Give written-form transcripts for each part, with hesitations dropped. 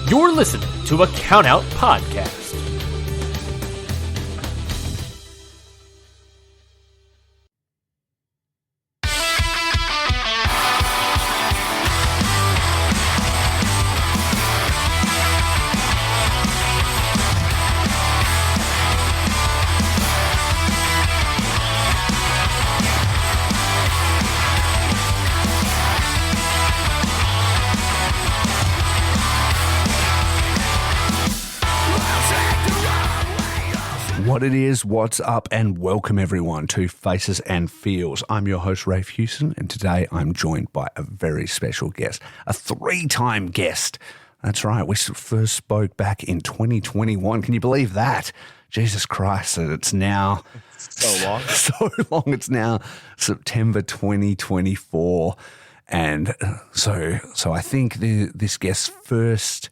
You're listening to a Countout Podcast. What it is, what's up, and welcome everyone to Faces and Feels. I'm your host, Raffe Orin, and today I'm joined by a very special guest, a three-time guest. That's right, we first spoke back in 2021. Can you believe that? Jesus Christ, and it's now so long. So long. It's now September 2024, and so I think this guest's first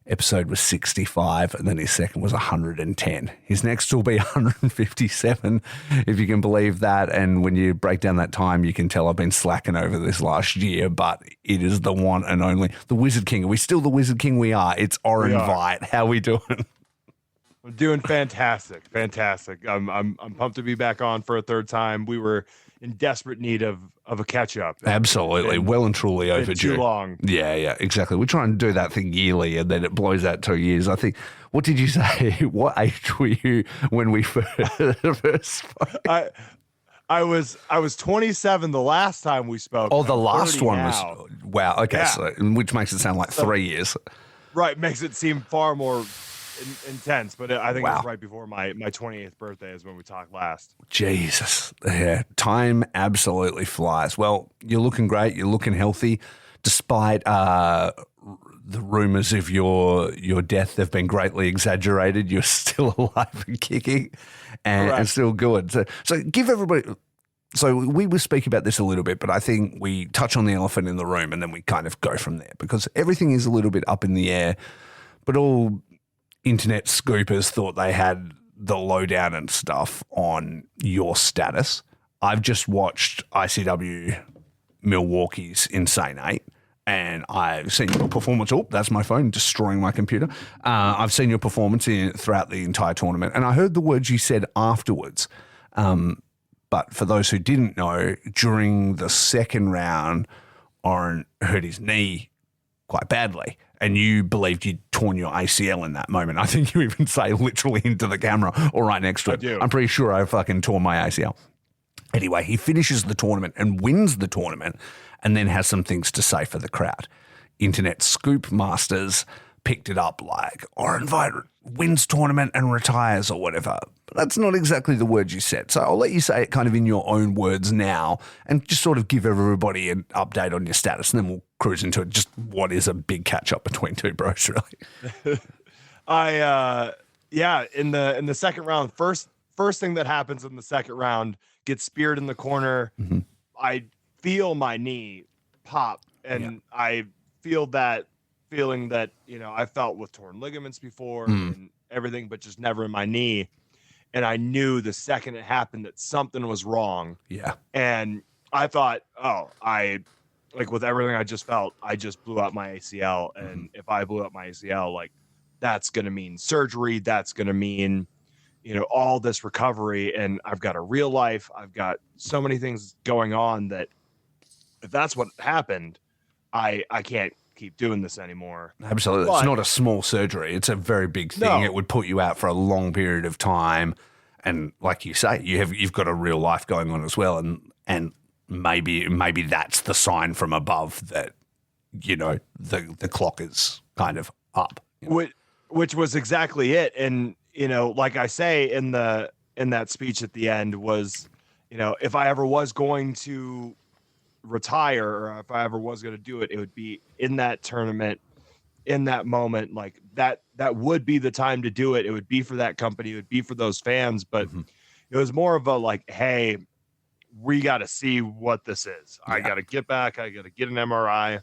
episode was 65, and then his second was 110. His next will be 157, if you can believe that. And when you break down that time, you can tell I've been slacking over this last year, but it is the one and only, the Wizard King. Are we still the Wizard King? We are. It's Orin Veidt. How are we doing? I'm doing fantastic. I'm pumped to be back on for a third time. We were in desperate need of a catch-up. Absolutely. Well and truly overdue. Too long. Yeah, exactly. We try and do that thing yearly, and then it blows out 2 years. I think, what did you say? What age were you when we first spoke? I was 27 the last time we spoke. Oh, the last one now. was, wow, okay, Yeah. so, which makes it sound like 3 years. Right, makes it seem far more intense, but I think it Wow. was right before my 28th birthday is when we talked last. Jesus, yeah, time absolutely flies. Well, you're looking great. You're looking healthy, despite the rumors of your death have been greatly exaggerated. You're still alive and kicking, and still good. So give everybody. So we were speaking about this a little bit, but I think we touch on the elephant in the room, and then we kind of go from there because everything is a little bit up in the air. But all internet scoopers thought they had the lowdown and stuff on your status. I've just watched ICW Milwaukee's Insane 8, and I've seen your performance. Oh, that's my phone destroying my computer. I've seen your performance throughout the entire tournament, and I heard the words you said afterwards. But for those who didn't know, during the second round, Orin hurt his knee quite badly, and you believed you'd torn your ACL in that moment. I think you even say literally into the camera or right next to it. I do. I'm pretty sure I fucking tore my ACL. Anyway, he finishes the tournament and wins the tournament, and then has some things to say for the crowd. Internet scoop masters picked it up like, Orin Veidt wins tournament and retires or whatever. But that's not exactly the words you said. So I'll let you say it kind of in your own words now and just sort of give everybody an update on your status, and then we'll cruise into it. Just what is a big catch up between two bros, really. In the second round, first thing that happens in the second round, gets speared in the corner. Mm-hmm. I feel my knee pop, and I feel that feeling that, I felt with torn ligaments before and everything, but just never in my knee. And I knew the second it happened that something was wrong. Yeah. And I thought, with everything I just felt, I just blew out my ACL. And if I blew out my ACL, that's going to mean surgery. That's going to mean, all this recovery. And I've got a real life. I've got so many things going on that if that's what happened, I can't keep doing this anymore. Absolutely. It's not a small surgery. It's a very big thing. No. It would put you out for a long period of time. And like you say, you've got a real life going on as well. And maybe that's the sign from above that, the clock is kind of up. Which was exactly it. And, like I say in that speech at the end was, if I ever was going to retire, or if I ever was going to do it, it would be in that tournament, in that moment. Like that would be the time to do it. It would be for that company. It would be for those fans. But it was more of a hey, we got to see what this is. I got to get back. I got to get an MRI.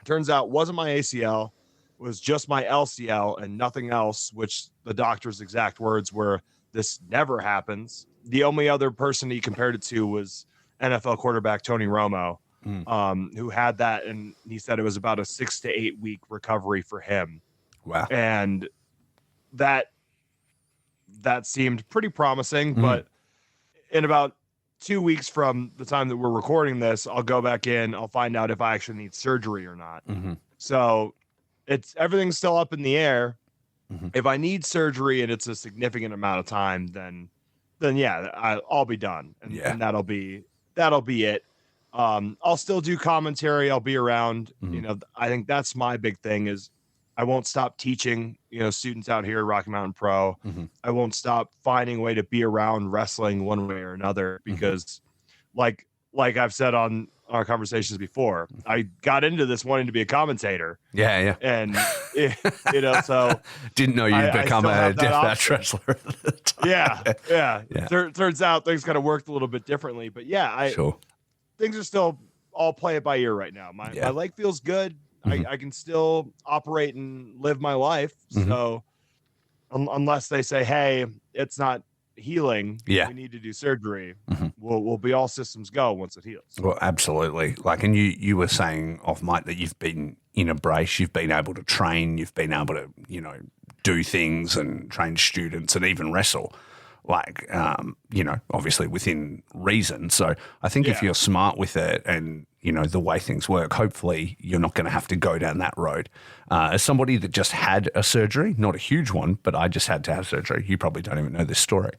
Turns out it wasn't my ACL. It was just my LCL and nothing else, which the doctor's exact words were, this never happens. The only other person he compared it to was NFL quarterback Tony Romo, who had that, and he said it was about a 6 to 8 week recovery for him. Wow. And that seemed pretty promising, but in about 2 weeks from the time that we're recording this, I'll go back in, I'll find out if I actually need surgery or not. So everything's still up in the air. If I need surgery and it's a significant amount of time, then yeah, I'll be done. And that'll be it. I'll still do commentary. I'll be around. I think that's my big thing is I won't stop teaching, students out here at Rocky Mountain Pro. I won't stop finding a way to be around wrestling one way or another because like I've said on our conversations before, I got into this wanting to be a commentator. Yeah. And, so. Didn't know you'd become a deathmatch wrestler at the time. Yeah. Turns out things kind of worked a little bit differently. But yeah, things are still all play it by ear right now. My leg feels good. I can still operate and live my life. So unless they say, hey, it's not healing, we need to do surgery, we'll be all systems go once it heals. Well, absolutely. And you were saying off mic that you've been in a brace, you've been able to train, you've been able to, do things and train students and even wrestle. Obviously within reason. So I think if you're smart with it and, the way things work, hopefully you're not going to have to go down that road. As somebody that just had a surgery, not a huge one, but I just had to have surgery. You probably don't even know this story.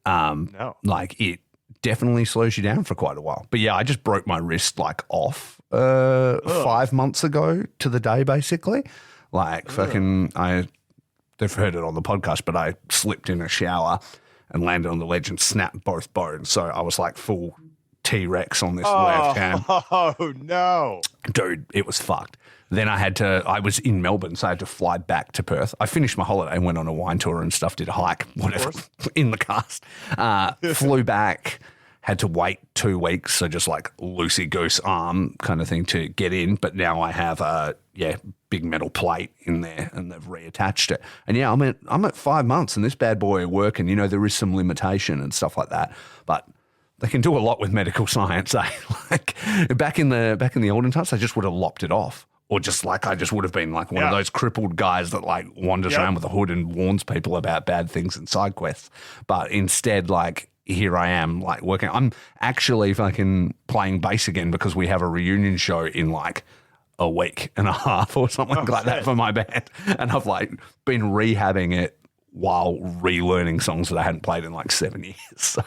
No. It definitely slows you down for quite a while. But yeah, I just broke my wrist off 5 months ago to the day, basically. They've heard it on the podcast, but I slipped in a shower and landed on the ledge and snapped both bones. So I was full T-Rex on this left hand. Oh, no. Dude, it was fucked. Then I was in Melbourne, so I had to fly back to Perth. I finished my holiday and went on a wine tour and stuff, did a hike, whatever, in the cast. Flew back, had to wait 2 weeks, so just loosey-goose arm kind of thing to get in. But now I have a big metal plate in there and they've reattached it. And yeah, I'm at 5 months and this bad boy working. There is some limitation and stuff like that. But they can do a lot with medical science, eh? Back in the olden times, they just would have lopped it off. Or just I just would have been one of those crippled guys that wanders around with a hood and warns people about bad things and side quests. But instead, here I am working. I'm actually fucking playing bass again because we have a reunion show in a week and a half or something that for my band. And I've been rehabbing it while relearning songs that I hadn't played in 7 years. So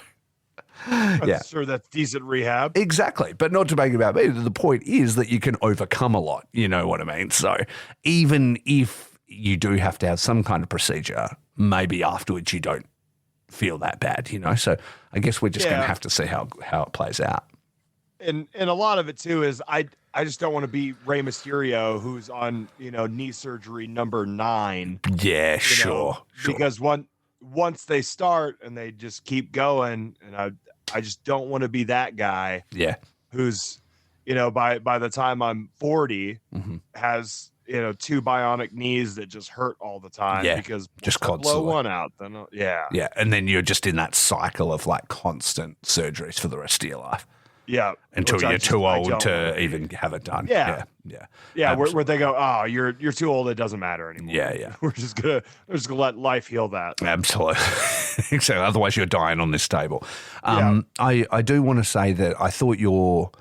I'm sure that's decent rehab. Exactly. But not to make it about me. The point is that you can overcome a lot. You know what I mean? So even if you do have to have some kind of procedure, maybe afterwards you don't feel that bad, So I guess we're just going to have to see how it plays out. And a lot of it too is I just don't want to be Rey Mysterio, who's on, knee surgery number 9. Yeah, sure. Because once they start and they just keep going, and I just don't want to be that guy. Yeah. Who's, by the time I'm 40, has 2 bionic knees that just hurt all the time. Yeah, because just blow one out, then yeah, and then you're just in that cycle of constant surgeries for the rest of your life. Yeah, until you're too old to even have it done. Yeah. Where they go, oh, you're too old. It doesn't matter anymore. Yeah. We're just gonna let life heal that. Absolutely. Exactly. Otherwise, you're dying on this table. I do want to say that I thought your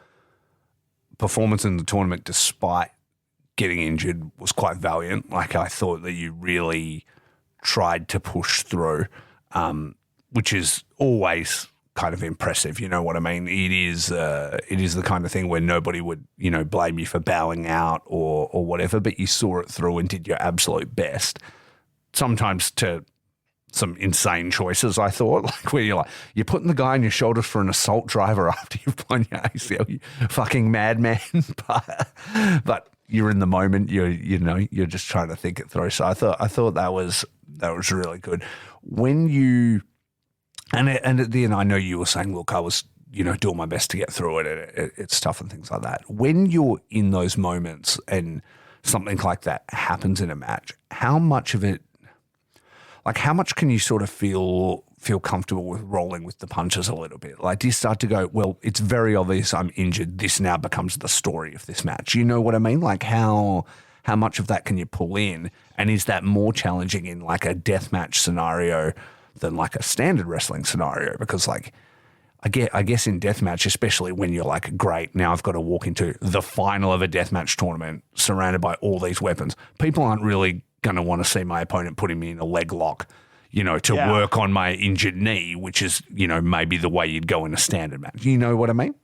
performance in the tournament, despite getting injured, was quite valiant. I thought that you really tried to push through, which is always kind of impressive. You know what I mean? It is the kind of thing where nobody would, blame you for bowing out or whatever, but you saw it through and did your absolute best. Sometimes to some insane choices, I thought, where you're putting the guy on your shoulders for an assault driver after you've blown your ACL, you fucking madman. But you're in the moment, you're just trying to think it through. So I thought that was really good. When you And at the end, I know you were saying, look, I was, doing my best to get through it. It's tough and things like that. When you're in those moments and something like that happens in a match, how much of it, how much can you sort of feel comfortable with rolling with the punches a little bit? Do you start to go, well, it's very obvious I'm injured. This now becomes the story of this match. You know what I mean? How much of that can you pull in? And is that more challenging in like a deathmatch scenario than like a standard wrestling scenario? Because like, I guess in deathmatch, especially when you're like, great, now I've got to walk into the final of a deathmatch tournament surrounded by all these weapons. People aren't really going to want to see my opponent putting me in a leg lock, to work on my injured knee, which is, maybe the way you'd go in a standard match. You know what I mean?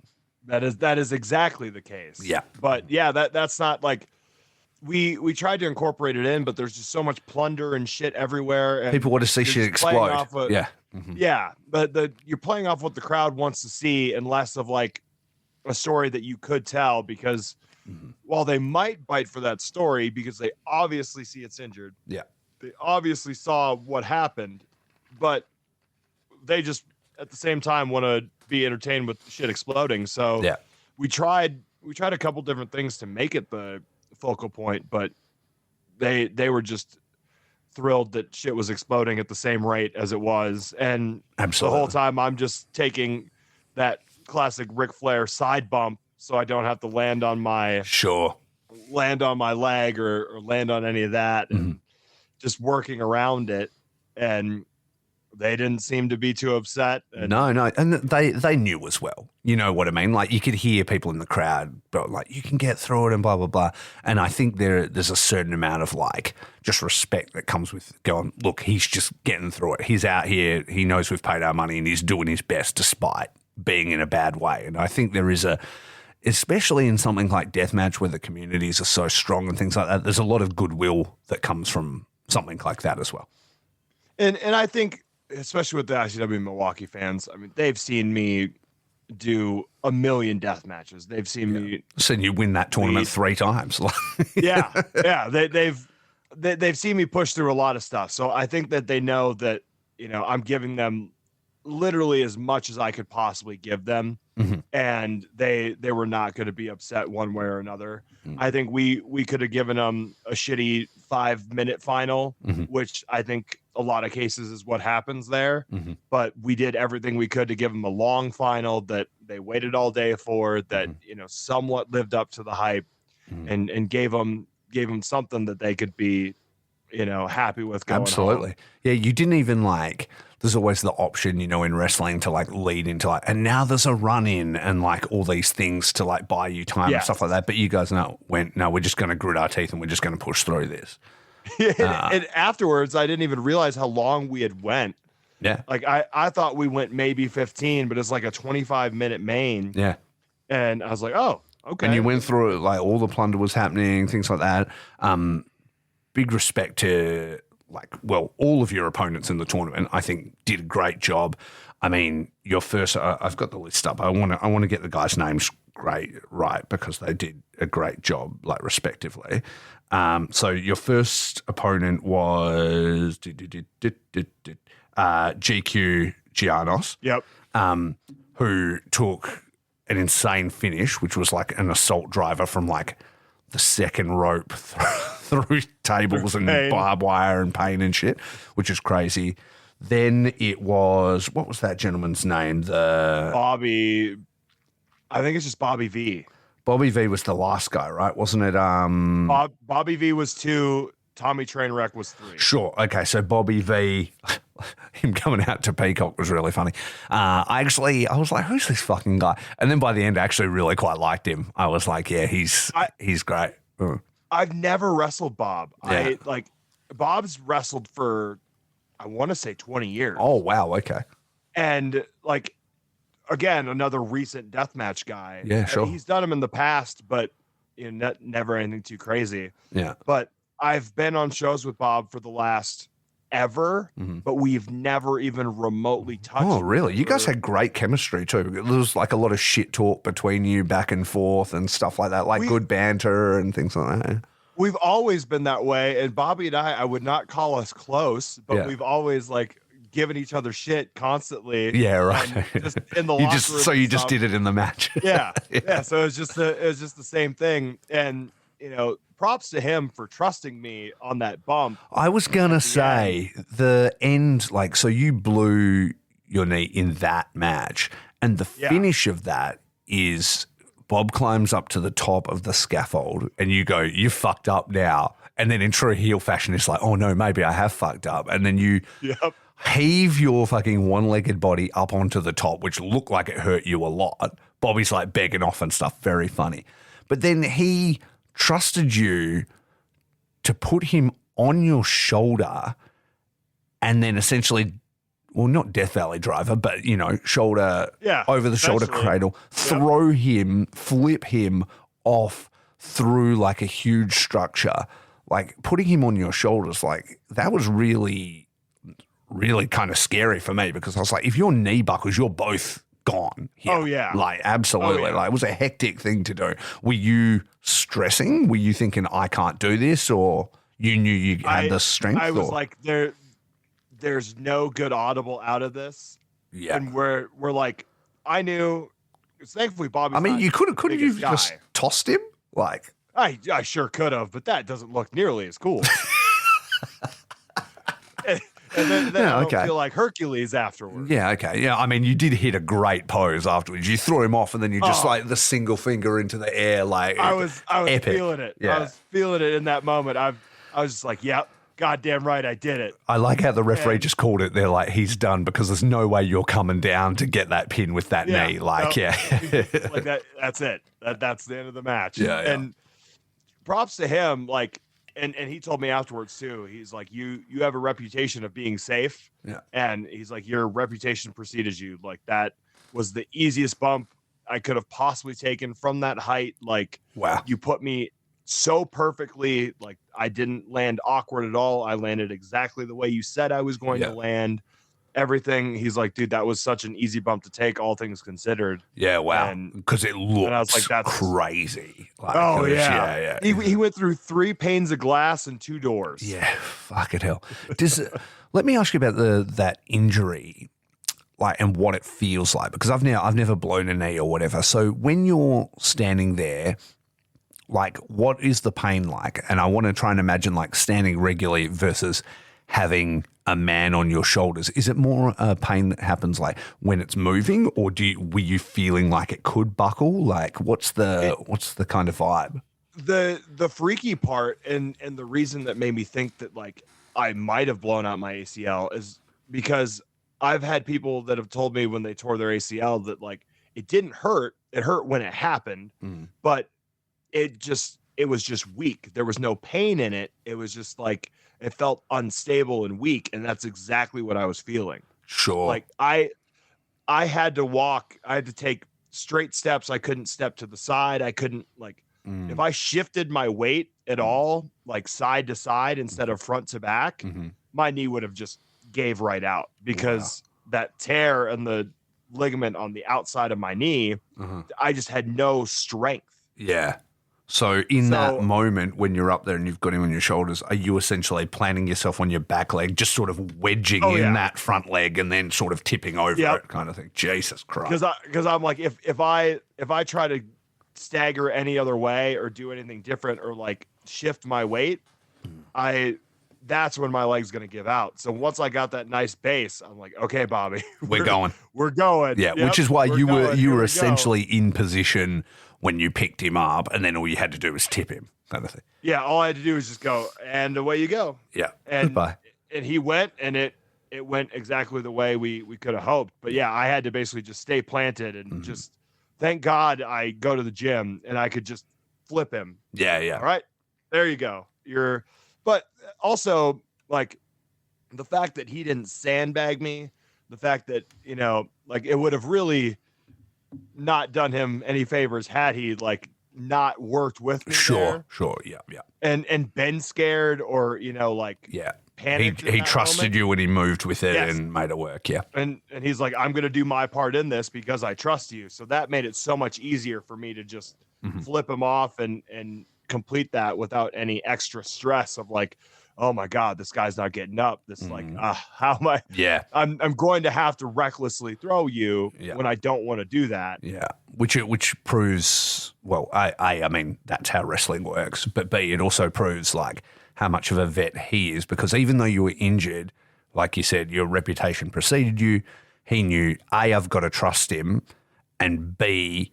That is exactly the case. Yeah. But yeah, that's not like we tried to incorporate it in, but there's just so much plunder and shit everywhere. And people want to see shit explode. Yeah. Mm-hmm. Yeah. But you're playing off what the crowd wants to see and less of like a story that you could tell, because while they might bite for that story because they obviously see it's injured. Yeah. They obviously saw what happened, but they just at the same time want to be entertained with shit exploding. So yeah, we tried a couple different things to make it the focal point, but they were just thrilled that shit was exploding at the same rate as it was. And absolutely, the whole time I'm just taking that classic Ric Flair side bump so I don't have to land on my leg or land on any of that. And just working around it, and they didn't seem to be too upset. No, and they knew as well. You know what I mean? Like you could hear people in the crowd, but like you can get through it and blah blah blah. And I think there's a certain amount of like just respect that comes with going, look, he's just getting through it. He's out here. He knows we've paid our money, and he's doing his best despite being in a bad way. And I think there is especially in something like deathmatch where the communities are so strong and things like that, there's a lot of goodwill that comes from something like that as well. And I think, especially with the ICW Milwaukee fans, I mean, they've seen me do a million death matches. They've seen me. Seen you win that tournament 3 times. Yeah. They've seen me push through a lot of stuff. So I think that they know that, I'm giving them literally as much as I could possibly give them. And they were not going to be upset one way or another. I think we could have given them a shitty 5-minute final, which I think a lot of cases is what happens there. But we did everything we could to give them a long final that they waited all day for, that somewhat lived up to the hype, and gave them something that they could be happy with going Absolutely. home. Yeah, you didn't even like, there's always the option, in wrestling to like lead into like, and now there's a run in and like all these things to like buy you time and stuff like that. But you guys went, no, we're just going to grit our teeth and we're just going to push through this. And afterwards, I didn't even realize how long we had went. Yeah. Like I thought we went maybe 15, but it's like a 25-minute main. Yeah. And I was like, oh, okay. And you went through it, like all the plunder was happening, things like that. Big respect to all of your opponents in the tournament. I think did a great job. I mean, your first, I've got the list up. I want to get the guys' names right because they did a great job, like respectively. So your first opponent was GQ Gianos. Yep. Who took an insane finish, which was like an assault driver from like the second rope through tables and barbed wire and pain and shit, which is crazy. Then it was, what was that gentleman's name? Bobby. I think it's just Bobby V. Bobby V was the last guy, right? Wasn't it? Bobby V was 2. Tommy Trainwreck was 3. Sure. Okay. So Bobby V, him coming out to Peacock was really funny. I was like, who's this fucking guy? And then by the end, I actually really quite liked him. I was like, yeah, he's great. I've never wrestled Bob. Yeah. Bob's wrestled for, I want to say 20 years. Oh, wow. Okay. And like, again, another recent deathmatch guy. Yeah, sure. He's done them in the past, but never anything too crazy. Yeah. But I've been on shows with Bob for the last ever, but we've never even remotely touched. Oh, really? You guys had great chemistry too. There was like a lot of shit talk between you back and forth and stuff like that, like good banter and things like that. We've always been that way. And Bobby and I would not call us close, but we've always like given each other shit constantly. Yeah, right. Just in the locker room. So you just did it in the match. Yeah. So it was just the same thing. And props to him for trusting me on that bump. I was gonna say the end, like, so you blew your knee in that match, and the finish of that is Bob climbs up to the top of the scaffold and you go, you fucked up now. And then in true heel fashion, it's like, oh no, maybe I have fucked up. And then you heave your fucking one-legged body up onto the top, which looked like it hurt you a lot. Bobby's like begging off and stuff. Very funny. But then he trusted you to put him on your shoulder and then essentially, well, not Death Valley Driver, but, you know, shoulder, over the shoulder cradle, throw him, flip him off through like a huge structure. Like putting him on your shoulders, like that was really, really kind of scary for me because I was like, if your knee buckles, you're both gone here. Oh, yeah. Like absolutely. Like it was a hectic thing to do. Were you stressing? Were you thinking, I can't do this? Or you knew you had the strength? I was like, there's no good audible out of this. Yeah. And we're like, I knew, thankfully Bobby's I mean, you couldn't you guy. just tossed him? Like, I sure could have, but that doesn't look nearly as cool. and then I don't feel like Hercules afterwards. Yeah, okay. Yeah, I mean, you did hit a great pose afterwards. You threw him off and then you just like the single finger into the air. Like I was epic. feeling it. Yeah. I was feeling it in that moment. I was just like, yep. Goddamn right, I did it. I like how the referee just called it. They're like, he's done because there's no way you're coming down to get that pin with that knee. Like, like that. That's it. That's the end of the match. Yeah. And props to him. Like, and he told me afterwards too. He's like, you have a reputation of being safe. Yeah. And he's like, your reputation precedes you. Like that was the easiest bump I could have possibly taken from that height. Like, wow, you put me so perfectly. Like I didn't land awkward at all. I landed exactly the way you said I was going to land. Everything. He's like, dude, that was such an easy bump to take, all things considered. Yeah, wow. Because it looks I was like, that's crazy. Like, yeah. He went through 3 panes of glass and 2 doors. Yeah, fucking hell. Let me ask you about that injury, like, and what it feels like, because I've never blown a knee or whatever. So when you're standing there, like, what is the pain like? And I want to try and imagine like standing regularly versus having a man on your shoulders. Is it more pain that happens like when it's moving, or were you feeling like it could buckle? Like, what's the kind of vibe? The freaky part and the reason that made me think that like I might have blown out my ACL is because I've had people that have told me when they tore their ACL that like it didn't hurt. It hurt when it happened, but it was just weak. There was no pain in it. It was just like it felt unstable and weak, and that's exactly what I was feeling. Sure. Like I had to walk. I had to take straight steps. I couldn't step to the side. I couldn't like if I shifted my weight at all, like side to side instead of front to back, my knee would have just gave right out because that tear and the ligament on the outside of my knee, I just had no strength. Yeah. So in that moment when you're up there and you've got him on your shoulders, are you essentially planting yourself on your back leg, just sort of wedging in that front leg and then sort of tipping over it kind of thing? Jesus Christ. Because I'm like, if I try to stagger any other way or do anything different or like shift my weight, that's when my leg's going to give out. So once I got that nice base, I'm like, okay, Bobby, we're going. We're going. Yeah, which is why you were essentially in position when you picked him up, and then all you had to do was tip him, kind of thing. Yeah, all I had to do was just go, and away you go. Yeah, and goodbye. And he went, and it went exactly the way we could have hoped. But yeah, I had to basically just stay planted and just thank God I go to the gym and I could just flip him. Yeah, yeah. All right, there you go. But also like the fact that he didn't sandbag me, the fact that like it would have really not done him any favors had he like not worked with me. Sure, yeah. And been scared or panicked. He trusted you when he moved with it and made it work. Yeah. And he's like, I'm gonna do my part in this because I trust you. So that made it so much easier for me to just flip him off and complete that without any extra stress of like, oh my God, this guy's not getting up. This like, how am I? Yeah, I'm going to have to recklessly throw you when I don't want to do that. Yeah, which proves, well, I mean that's how wrestling works, but B, it also proves like how much of a vet he is, because even though you were injured, like you said, your reputation preceded you. He knew A, I've got to trust him, and B,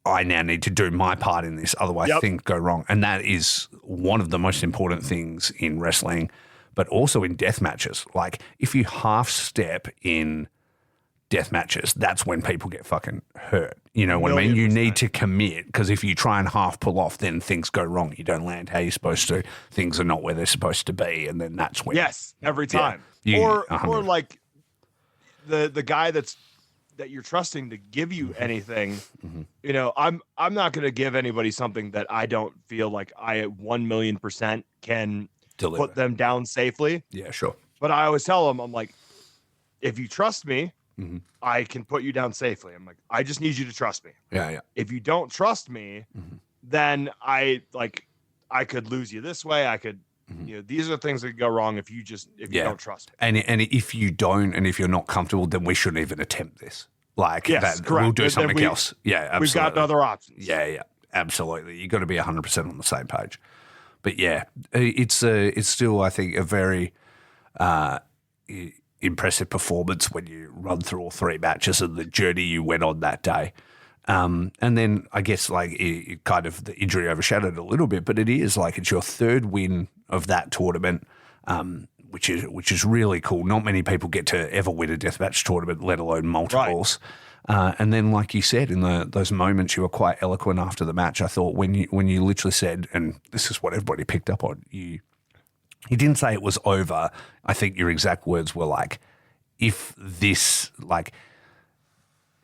I now need to do my part in this, otherwise things go wrong. And that is one of the most important things in wrestling, but also in death matches. Like, if you half step in death matches, that's when people get fucking hurt. You know what I mean? You need to commit, because if you try and half pull off, then things go wrong. You don't land how you're supposed to. Things are not where they're supposed to be, and then that's when every time. Or like the guy that you're trusting to give you anything. You know, I'm not going to give anybody something that I don't feel like I 1,000,000% can deliver. Put them down safely. Yeah, sure. But I always tell them, I'm like, if you trust me, I can put you down safely. I'm like, I just need you to trust me. Yeah. If you don't trust me, then I could lose you this way. I could, you know, these are things that could go wrong if you don't trust me. And if you don't, and if you're not comfortable, then we shouldn't even attempt this. Like, yes, that, correct. we'll do something else. Yeah, absolutely. We've got other options. Yeah, absolutely. You got to be 100% on the same page. But yeah, it's still, I think, a very impressive performance when you run through all three matches and the journey you went on that day. And then I guess like it kind of the injury overshadowed a little bit, but it is like it's your third win of that tournament, which is really cool. Not many people get to ever win a deathmatch tournament, let alone multiples. Right. And then, like you said, in those moments, you were quite eloquent after the match. I thought when you literally said, and this is what everybody picked up on, you didn't say it was over. I think your exact words were like, if this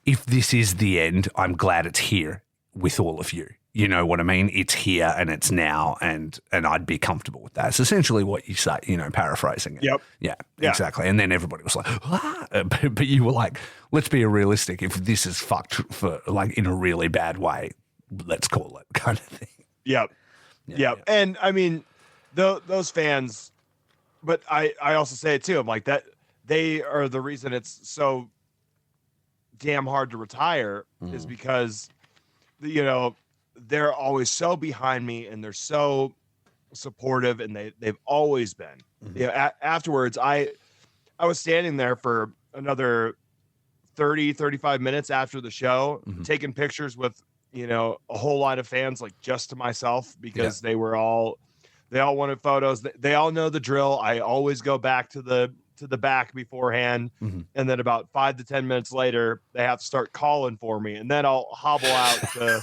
is the end, I'm glad it's here with all of you. You know what I mean? It's here and it's now, and I'd be comfortable with that. It's essentially what you say, you know, paraphrasing it. Yep. Yeah, exactly. And then everybody was like, ah! But you were like, let's be realistic. If this is fucked for like in a really bad way, let's call it kind of thing. Yep. Yeah. And I mean, those fans, but I also say it too. I'm like that they are the reason it's so damn hard to retire is because, you know, they're always so behind me and they're so supportive, and they've always been. You know, afterwards, I was standing there for another 35 minutes after the show, taking pictures with, you know, a whole lot of fans, like just to myself, because they all wanted photos. They all know the drill. I always go back to the back beforehand, and then about 5 to 10 minutes later they have to start calling for me, and then I'll hobble out to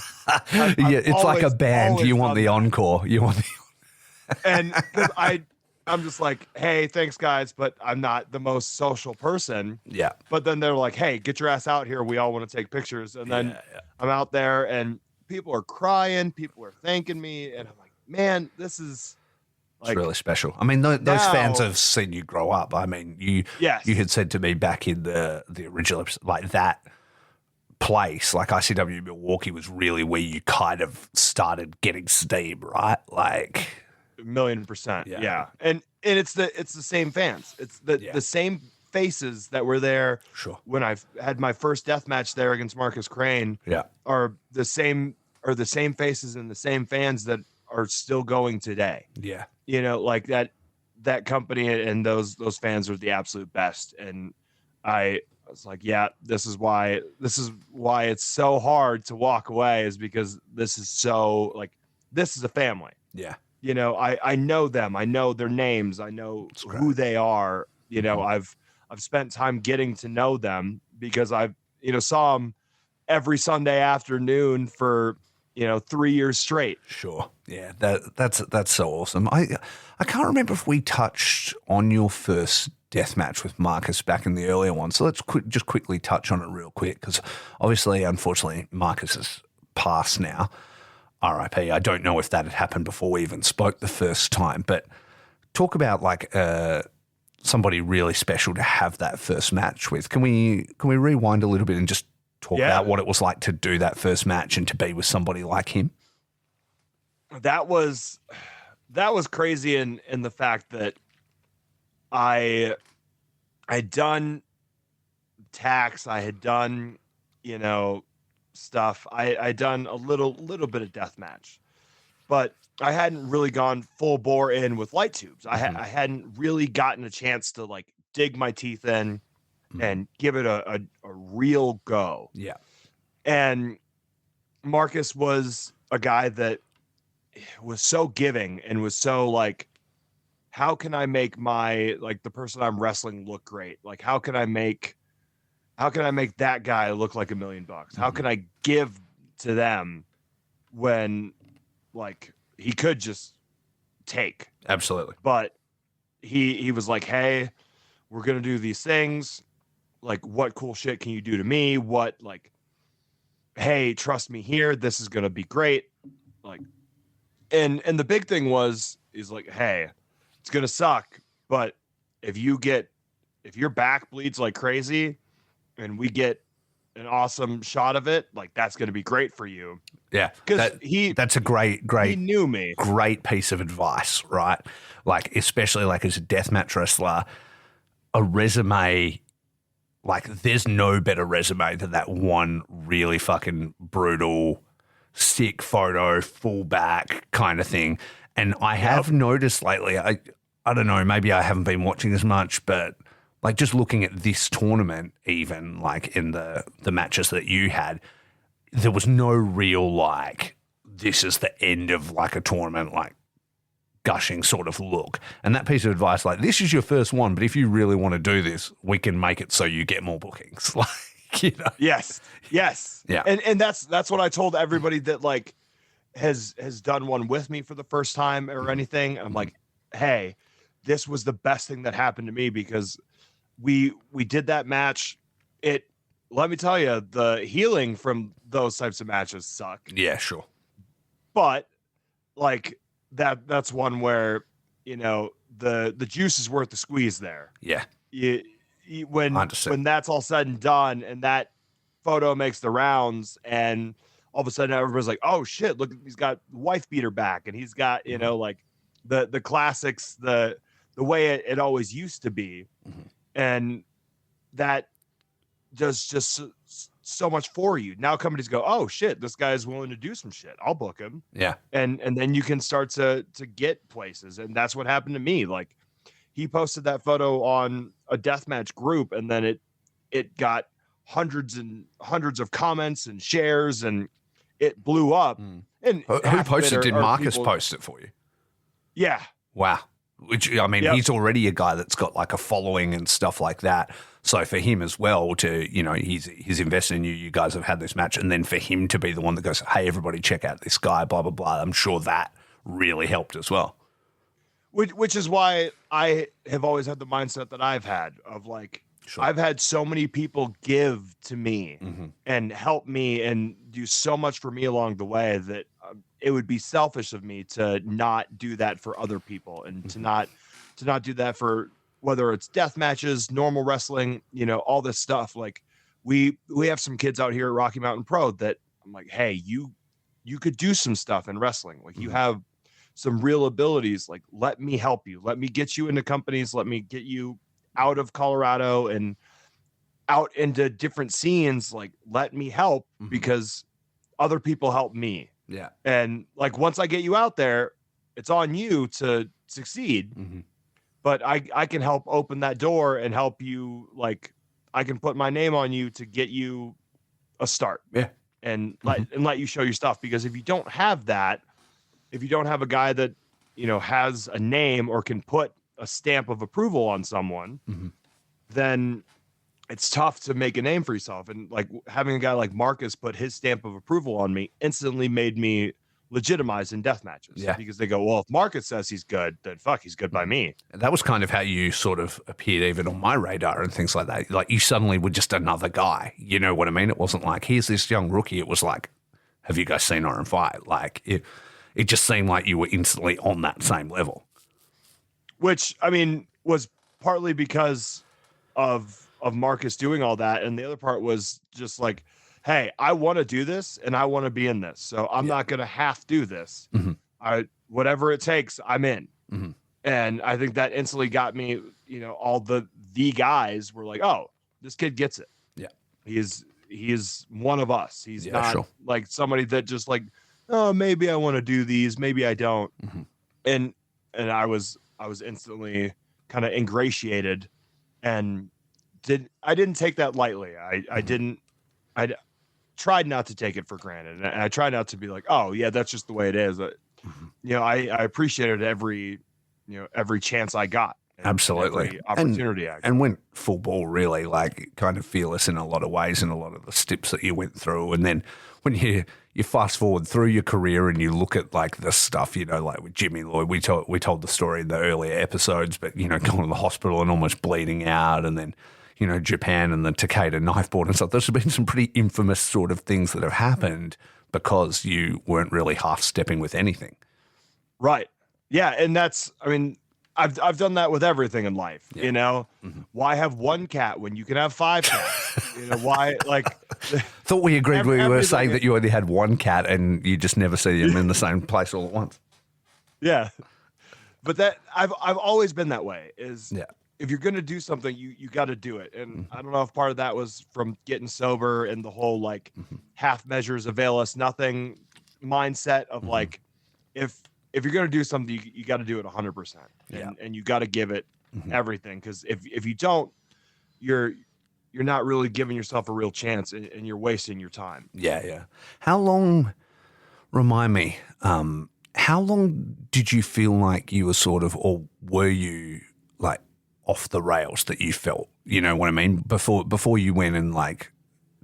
it's like a band. You want the encore. And I'm just like, hey, thanks guys, but I'm not the most social person. Yeah. But then they're like, hey, get your ass out here, we all want to take pictures. And then I'm out there and people are crying, people are thanking me, and I'm like, man, this is like, it's really special. I mean, those fans have seen you grow up. I mean, you had said to me back in the original episode, like that place, like ICW Milwaukee was really where you kind of started getting steam, right? Like 1,000,000%. Yeah. And it's the same fans. It's the same faces that were there when I had my first death match there against Marcus Crane. Are the same faces and the same fans that are still going today. Yeah. You know, like that company and those fans are the absolute best. And I was like, yeah, this is why it's so hard to walk away, is because this is so, like, this is a family. Yeah. You know, I know them. I know their names. I know who they are. You know, I've spent time getting to know them because I've, you know, saw them every Sunday afternoon for, you know, 3 years straight. Sure. Yeah, that's so awesome. I can't remember if we touched on your first death match with Marcus back in the earlier one. So let's just quickly touch on it real quick, because obviously, unfortunately, Marcus has passed now. RIP. I don't know if that had happened before we even spoke the first time, but talk about like somebody really special to have that first match with. Can we rewind a little bit and just talk about what it was like to do that first match and to be with somebody like him? That was crazy in the fact that I had done tax, I had done, you know, stuff. I done a little bit of deathmatch, but I hadn't really gone full bore in with light tubes. I hadn't really gotten a chance to like dig my teeth in and give it a real go. Yeah. And Marcus was a guy that was so giving and was so like, how can I make my like the person I'm wrestling look great? Like how can I make that guy look like $1 million? How can I give to them when like he could just take? Absolutely. But he was like, hey, we're gonna do these things. Like, what cool shit can you do to me? What like, hey, trust me here. This is gonna be great. Like, and the big thing was is like, hey, it's gonna suck, but if your back bleeds like crazy, and we get an awesome shot of it, like that's gonna be great for you. Yeah, Because that's a great he knew me. great piece of advice, right? Like, especially like as a deathmatch wrestler, a resume, like there's no better resume than that one really fucking brutal, sick photo, full back kind of thing. And I have noticed lately, I don't know, maybe I haven't been watching as much, but like just looking at this tournament, even like in the matches that you had, there was no real like this is the end of like a tournament like gushing sort of look. And that piece of advice, like this is your first one, but if you really want to do this, we can make it so you get more bookings. Like, you know. Yes. Yeah. And that's what I told everybody that like has done one with me for the first time or anything. I'm like, hey, this was the best thing that happened to me because we did that match. Let me tell you, the healing from those types of matches suck. Yeah, sure. But like that's one where, you know, the juice is worth the squeeze there. Yeah. When that's all said and done and that photo makes the rounds and all of a sudden everybody's like, oh shit, look, he's got wife beater back and he's got, you know, like the classics, the way it always used to be. And that does just so much for you. Now companies go, oh shit, this guy's willing to do some shit. I'll book him. Yeah. And then you can start to get places. And that's what happened to me. Like he posted that photo on a deathmatch group and then it got hundreds and hundreds of comments and shares and it blew up. And who posted? Did Marcus post it for you? Yeah. Wow. Which, I mean, he's already a guy that's got like a following and stuff like that. So for him as well to, you know, he's invested in you. You guys have had this match. And then for him to be the one that goes, hey, everybody check out this guy, blah, blah, blah. I'm sure that really helped as well. Which is why I have always had the mindset that I've had of like, I've had so many people give to me and help me and do so much for me along the way that it would be selfish of me to not do that for other people and to not do that for whether it's death matches, normal wrestling, you know, all this stuff. Like we have some kids out here at Rocky Mountain Pro that I'm like, hey, you could do some stuff in wrestling. Like you have some real abilities. Like, let me help you. Let me get you into companies. Let me get you out of Colorado and out into different scenes. Like, let me help because other people help me. Yeah. And like, once I get you out there, it's on you to succeed. But I can help open that door and help you. Like, I can put my name on you to get you a start. Yeah. And let you show your stuff. Because if you don't have that, if you don't have a guy that, you know, has a name or can put a stamp of approval on someone, then it's tough to make a name for yourself. And like having a guy like Marcus put his stamp of approval on me instantly made me legitimized in death matches. Yeah. Because they go, well, if Marcus says he's good, then fuck, he's good by me. And that was kind of how you sort of appeared even on my radar and things like that. Like you suddenly were just another guy. You know what I mean? It wasn't like, here's this young rookie. It was like, have you guys seen Orin Veidt? Like it just seemed like you were instantly on that same level. Which, I mean, was partly because of Marcus doing all that. And the other part was just like, hey, I want to do this and I want to be in this. So I'm not going to half do this. Whatever it takes, I'm in. And I think that instantly got me, you know, all the guys were like, oh, this kid gets it. Yeah. He is one of us. He's not like somebody that just like, oh, maybe I want to do these. Maybe I don't. And I was instantly kind of ingratiated and I didn't take that lightly. I tried not to take it for granted, and I try not to be like, oh yeah, that's just the way it is. I appreciated every chance I got. Absolutely. Every opportunity I got. And went full ball, really, like kind of fearless in a lot of ways, in a lot of the steps that you went through. And then when you fast forward through your career and you look at like this stuff, like with Jimmy Lloyd, we told the story in the earlier episodes, but going to the hospital and almost bleeding out, and then Japan and the Takeda knife board and stuff. There's been some pretty infamous sort of things that have happened because you weren't really half stepping with anything. Right. Yeah, and that's, I've done that with everything in life. Yeah. Why have one cat when you can have 5 cats? Why, like? Thought we agreed we were saying that you only had one cat and you just never see them in the same place all at once. Yeah, but that I've always been that way. Yeah. If you're gonna do something, you got to do it. And I don't know if part of that was from getting sober and the whole like half measures avail us nothing mindset of like, if you're going to do something, you got to do it 100%, and you got to give it everything. Because if you don't, you're not really giving yourself a real chance, and you're wasting your time. Yeah. How long? Remind me. How long did you feel like you were sort of, or were you like off the rails that you felt? You know what I mean? Before you went and like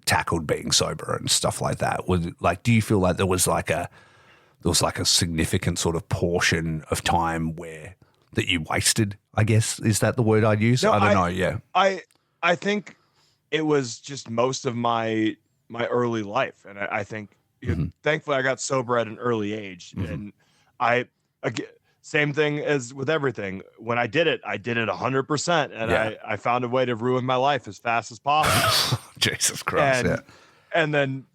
tackled being sober and stuff like that. Was like, do you feel like there was like a significant sort of portion of time that you wasted, I guess? Is that the word I'd use? No, I don't know. Yeah. I think it was just most of my early life. And I think thankfully I got sober at an early age, and again, same thing as with everything. When I did it 100%, and I found a way to ruin my life as fast as possible. Jesus Christ. And then,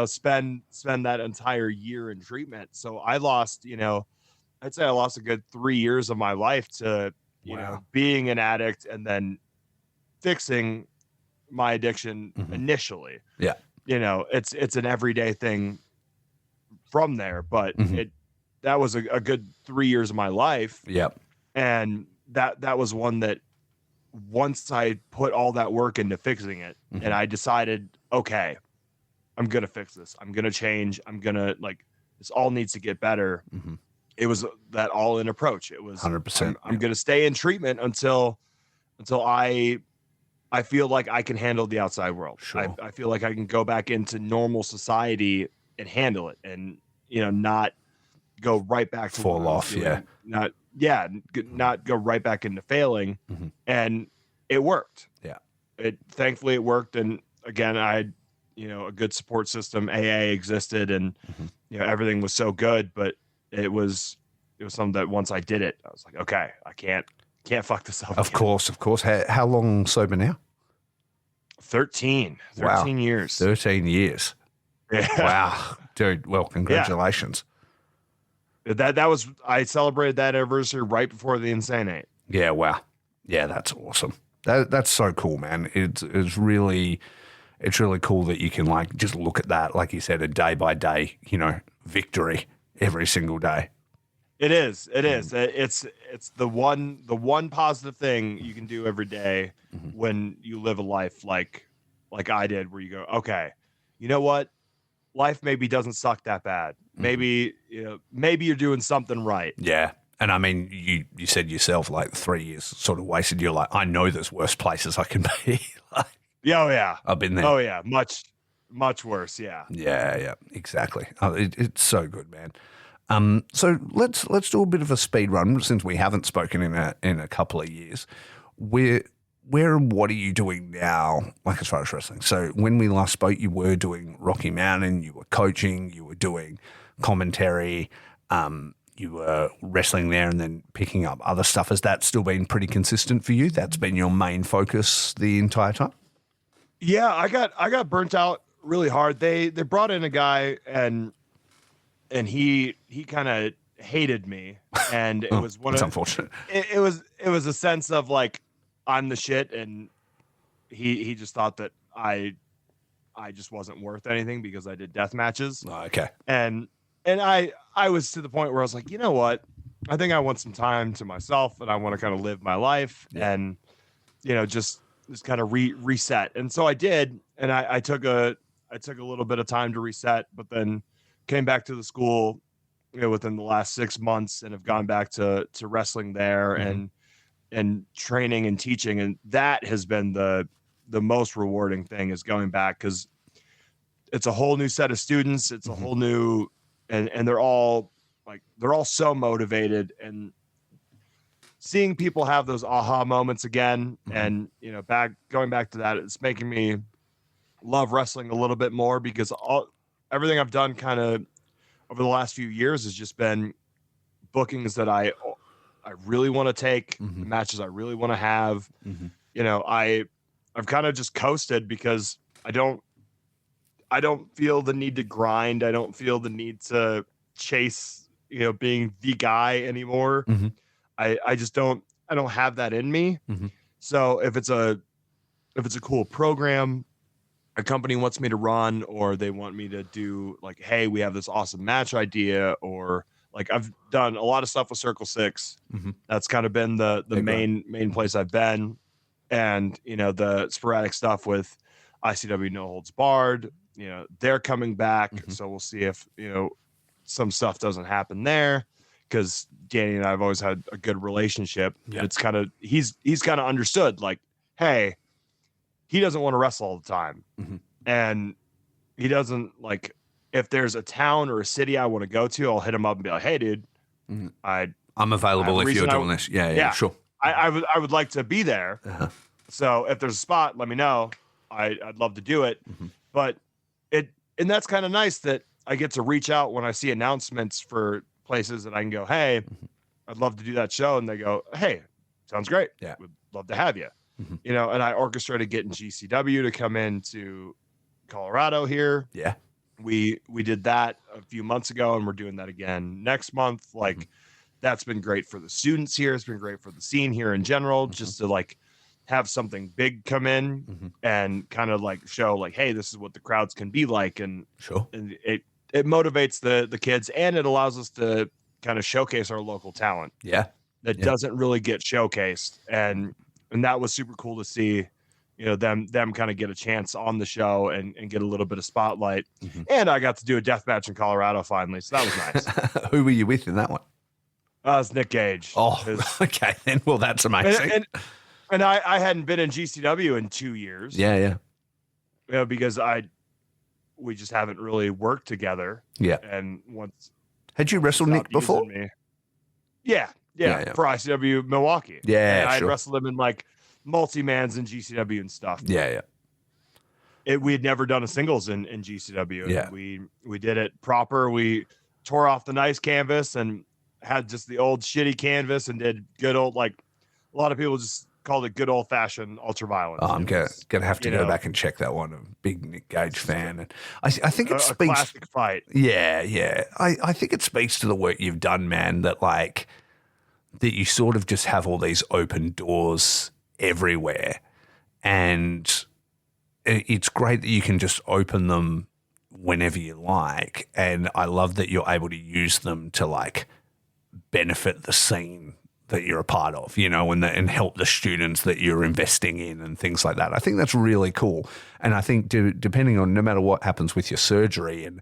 spend that entire year in treatment. So I lost, I'd say I lost a good 3 years of my life to, being an addict and then fixing my addiction initially. Yeah. It's an everyday thing from there, but that was a good 3 years of my life. Yep. And that was one that once I put all that work into fixing it, and I decided, okay, I'm going to fix this. I'm going to change. I'm going to this all needs to get better. It was that all in approach. It was 100%. I'm going to stay in treatment until I feel like I can handle the outside world. Sure. I feel like I can go back into normal society and handle it, and, not go right back to fall off. Not go right back into failing. And it worked. Yeah. Thankfully it worked. And again, I had, a good support system. AA existed, and everything was so good, but it was something that once I did it, I was like, okay, I can't fuck this up. Of course. How long sober now? 13 years. 13 years. Yeah. Wow. Dude, well, congratulations. That was, I celebrated that anniversary right before the Insane 8. Yeah, wow. Yeah, that's awesome. That's so cool, man. It's really cool that you can just look at that, like you said, a day by day, victory every single day. It is. It's the one positive thing you can do every day when you live a life like I did, where you go, okay, you know what? Life maybe doesn't suck that bad. Maybe, maybe you're doing something right. Yeah. And I mean, you said yourself, 3 years sort of wasted. You're like, I know there's worse places I can be. Yeah. I've been there. Oh yeah. Much, much worse. Yeah. Yeah. Exactly. It's so good, man. So let's do a bit of a speed run, since we haven't spoken in a couple of years. Where and what are you doing now, as far as wrestling? So when we last spoke, you were doing Rocky Mountain, you were coaching, you were doing commentary, you were wrestling there and then picking up other stuff. Has that still been pretty consistent for you? That's been your main focus the entire time? Yeah, I got burnt out really hard. They brought in a guy, and he kind of hated me, and it was one of unfortunate. It was a sense of I'm the shit, and he just thought that I just wasn't worth anything because I did death matches. Oh, okay. And I was to the point where I was like, you know what? I think I want some time to myself, and I want to kind of live my life and, just kind of reset. And so I did, and I took a I took a little bit of time to reset, but then came back to the school, within the last 6 months, and have gone back to wrestling there and training and teaching. And that has been the most rewarding thing, is going back, because it's a whole new set of students. It's a whole new, and they're all so motivated, and seeing people have those aha moments again. And, going back to that, it's making me love wrestling a little bit more, because everything I've done kind of over the last few years has just been bookings that I really want to take, matches I really want to have. I've kind of just coasted, because I don't feel the need to grind. I don't feel the need to chase, being the guy anymore. I just don't have that in me. So if it's a cool program, a company wants me to run, or they want me to do, like, hey, we have this awesome match idea, or like I've done a lot of stuff with Circle 6. That's kind of been the main place I've been. And, the sporadic stuff with ICW No Holds Barred, they're coming back. So we'll see if, some stuff doesn't happen there, because Danny and I have always had a good relationship. Yeah. It's kind of, he's kind of understood, like, hey, he doesn't want to wrestle all the time. And he doesn't, like, if there's a town or a city I want to go to, I'll hit him up and be like, hey, dude, I'm available if you're doing this. Yeah, sure. I would like to be there. So if there's a spot, let me know. I'd love to do it. But and that's kind of nice that I get to reach out when I see announcements for places that I can go, hey, I'd love to do that show. And they go, hey, sounds great. Yeah. Would love to have you. And I orchestrated getting GCW to come into Colorado here. Yeah. We did that a few months ago, and we're doing that again next month. Like, that's been great for the students here. It's been great for the scene here in general, just to, like, have something big come in and kind of, like, show, like, hey, this is what the crowds can be like. And and it motivates the kids, and it allows us to kind of showcase our local talent. Yeah. That doesn't really get showcased. And that was super cool to see, them kind of get a chance on the show and get a little bit of spotlight. And I got to do a death match in Colorado finally. So that was nice. Who were you with in that one? It's Nick Gage. Oh, okay. Then, well, that's amazing. And I hadn't been in GCW in 2 years. Yeah. Because we just haven't really worked together. Yeah. And once. Had you wrestled Nick before? Yeah. For ICW Milwaukee. Yeah, and I wrestled him in, like, multi-mans in GCW and stuff. Yeah. We had never done a singles in GCW. Yeah. We did it proper. We tore off the nice canvas and had just the old shitty canvas and did good old, like, a lot of people just called it good old fashioned ultra-violence. Oh, I'm gonna have to go back and check that one. I'm a big Nick Gage fan. And I think it speaks. A classic fight. Yeah. I think it speaks to the work you've done, man, that, like, that you sort of just have all these open doors everywhere. And it's great that you can just open them whenever you like. And I love that you're able to use them to, like, benefit the scene that you're a part of, and help the students that you're investing in and things like that. I think that's really cool. And I think depending on, no matter what happens with your surgery and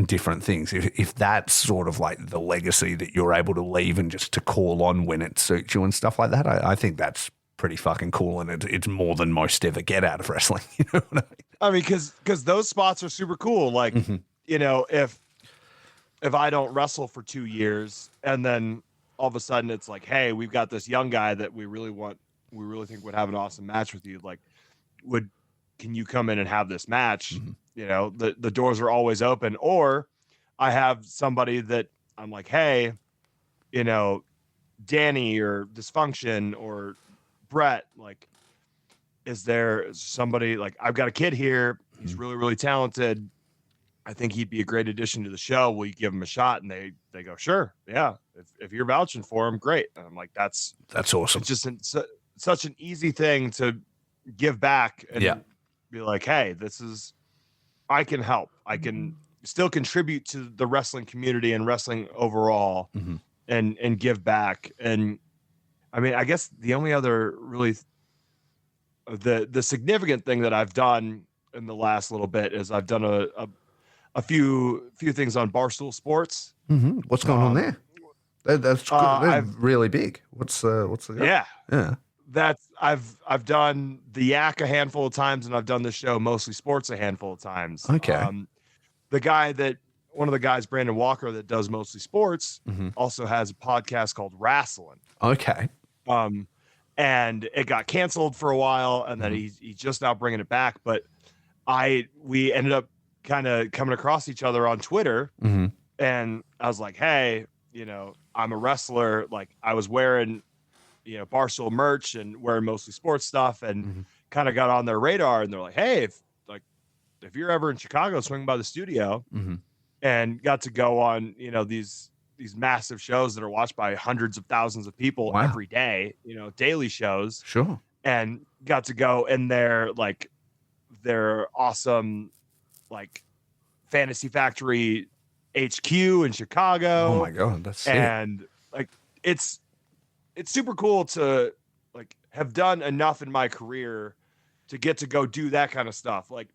different things, if that's sort of like the legacy that you're able to leave and just to call on when it suits you and stuff like that, I think that's pretty fucking cool. And it's more than most ever get out of wrestling. You know what I mean? Because those spots are super cool. Like, if I don't wrestle for 2 years and then all of a sudden it's like, hey, we've got this young guy that we really think would have an awesome match with you. Like, can you come in and have this match? The doors are always open. Or I have somebody that I'm like, hey, Danny or Dysfunction or Brett, like, is there somebody, like, I've got a kid here. He's really, really talented. I think he'd be a great addition to the show. Will you give him a shot? And they go, sure. Yeah. If you're vouching for him, great. And I'm like, that's awesome. It's just such an easy thing to give back and be like, hey, I can help. I can still contribute to the wrestling community and wrestling overall and give back. And I mean, I guess the only other really the significant thing that I've done in the last little bit is I've done a few things on Barstool Sports. Mm-hmm. What's going on there? That's good. They're really big. What's the yeah. Yeah. That's I've done the Yak a handful of times, and I've done the show Mostly Sports a handful of times. Okay. One of the guys, Brandon Walker, that does Mostly Sports, also has a podcast called Wrestling. Okay. And it got canceled for a while, and then he's just now bringing it back. But we ended up kind of coming across each other on Twitter, and I was like, hey, I'm a wrestler. Like, I was wearing, Barstool merch and wearing Mostly Sports stuff, and kind of got on their radar. And they're like, hey, if you're ever in Chicago, swing by the studio. And got to go on, these massive shows that are watched by hundreds of thousands of people every day, daily shows. Sure. And got to go in their awesome, Fantasy Factory HQ in Chicago. Oh my God. That's sick. And it's super cool to have done enough in my career to get to go do that kind of stuff. Like,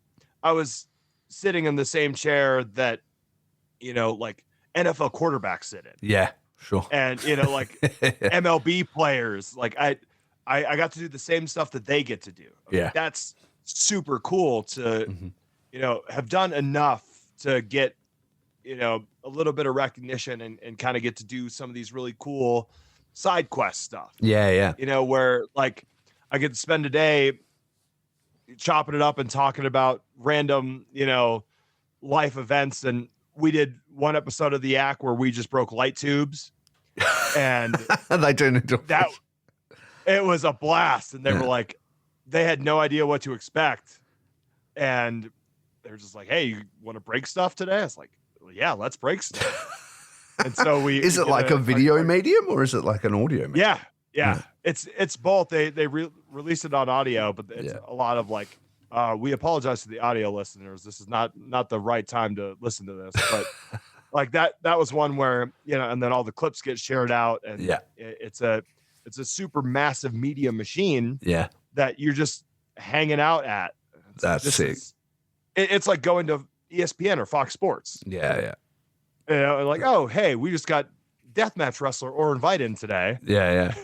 I was sitting in the same chair that, NFL quarterbacks sit in. Yeah, sure. And, MLB players, I got to do the same stuff that they get to do. Yeah. That's super cool to, have done enough to get, a little bit of recognition and kind of get to do some of these really cool side quest stuff. Yeah. Where I get to spend a day chopping it up and talking about random, life events. And we did one episode of the Yak where we just broke light tubes, and they turned into that. It was a blast, and they were like, they had no idea what to expect, and they're just like, "Hey, you want to break stuff today?" I was like, well, "Yeah, let's break stuff." And so is it like a video medium or is it like an audio medium? Yeah. It's both. They released it on audio, but it's a lot of we apologize to the audio listeners. This is not the right time to listen to this, but that was one where, and then all the clips get shared out, and it's a super massive media machine that you're just hanging out at. That's sick. It's like going to ESPN or Fox Sports. Yeah. Oh, hey, we just got deathmatch wrestler Orin Veidt in today. Yeah.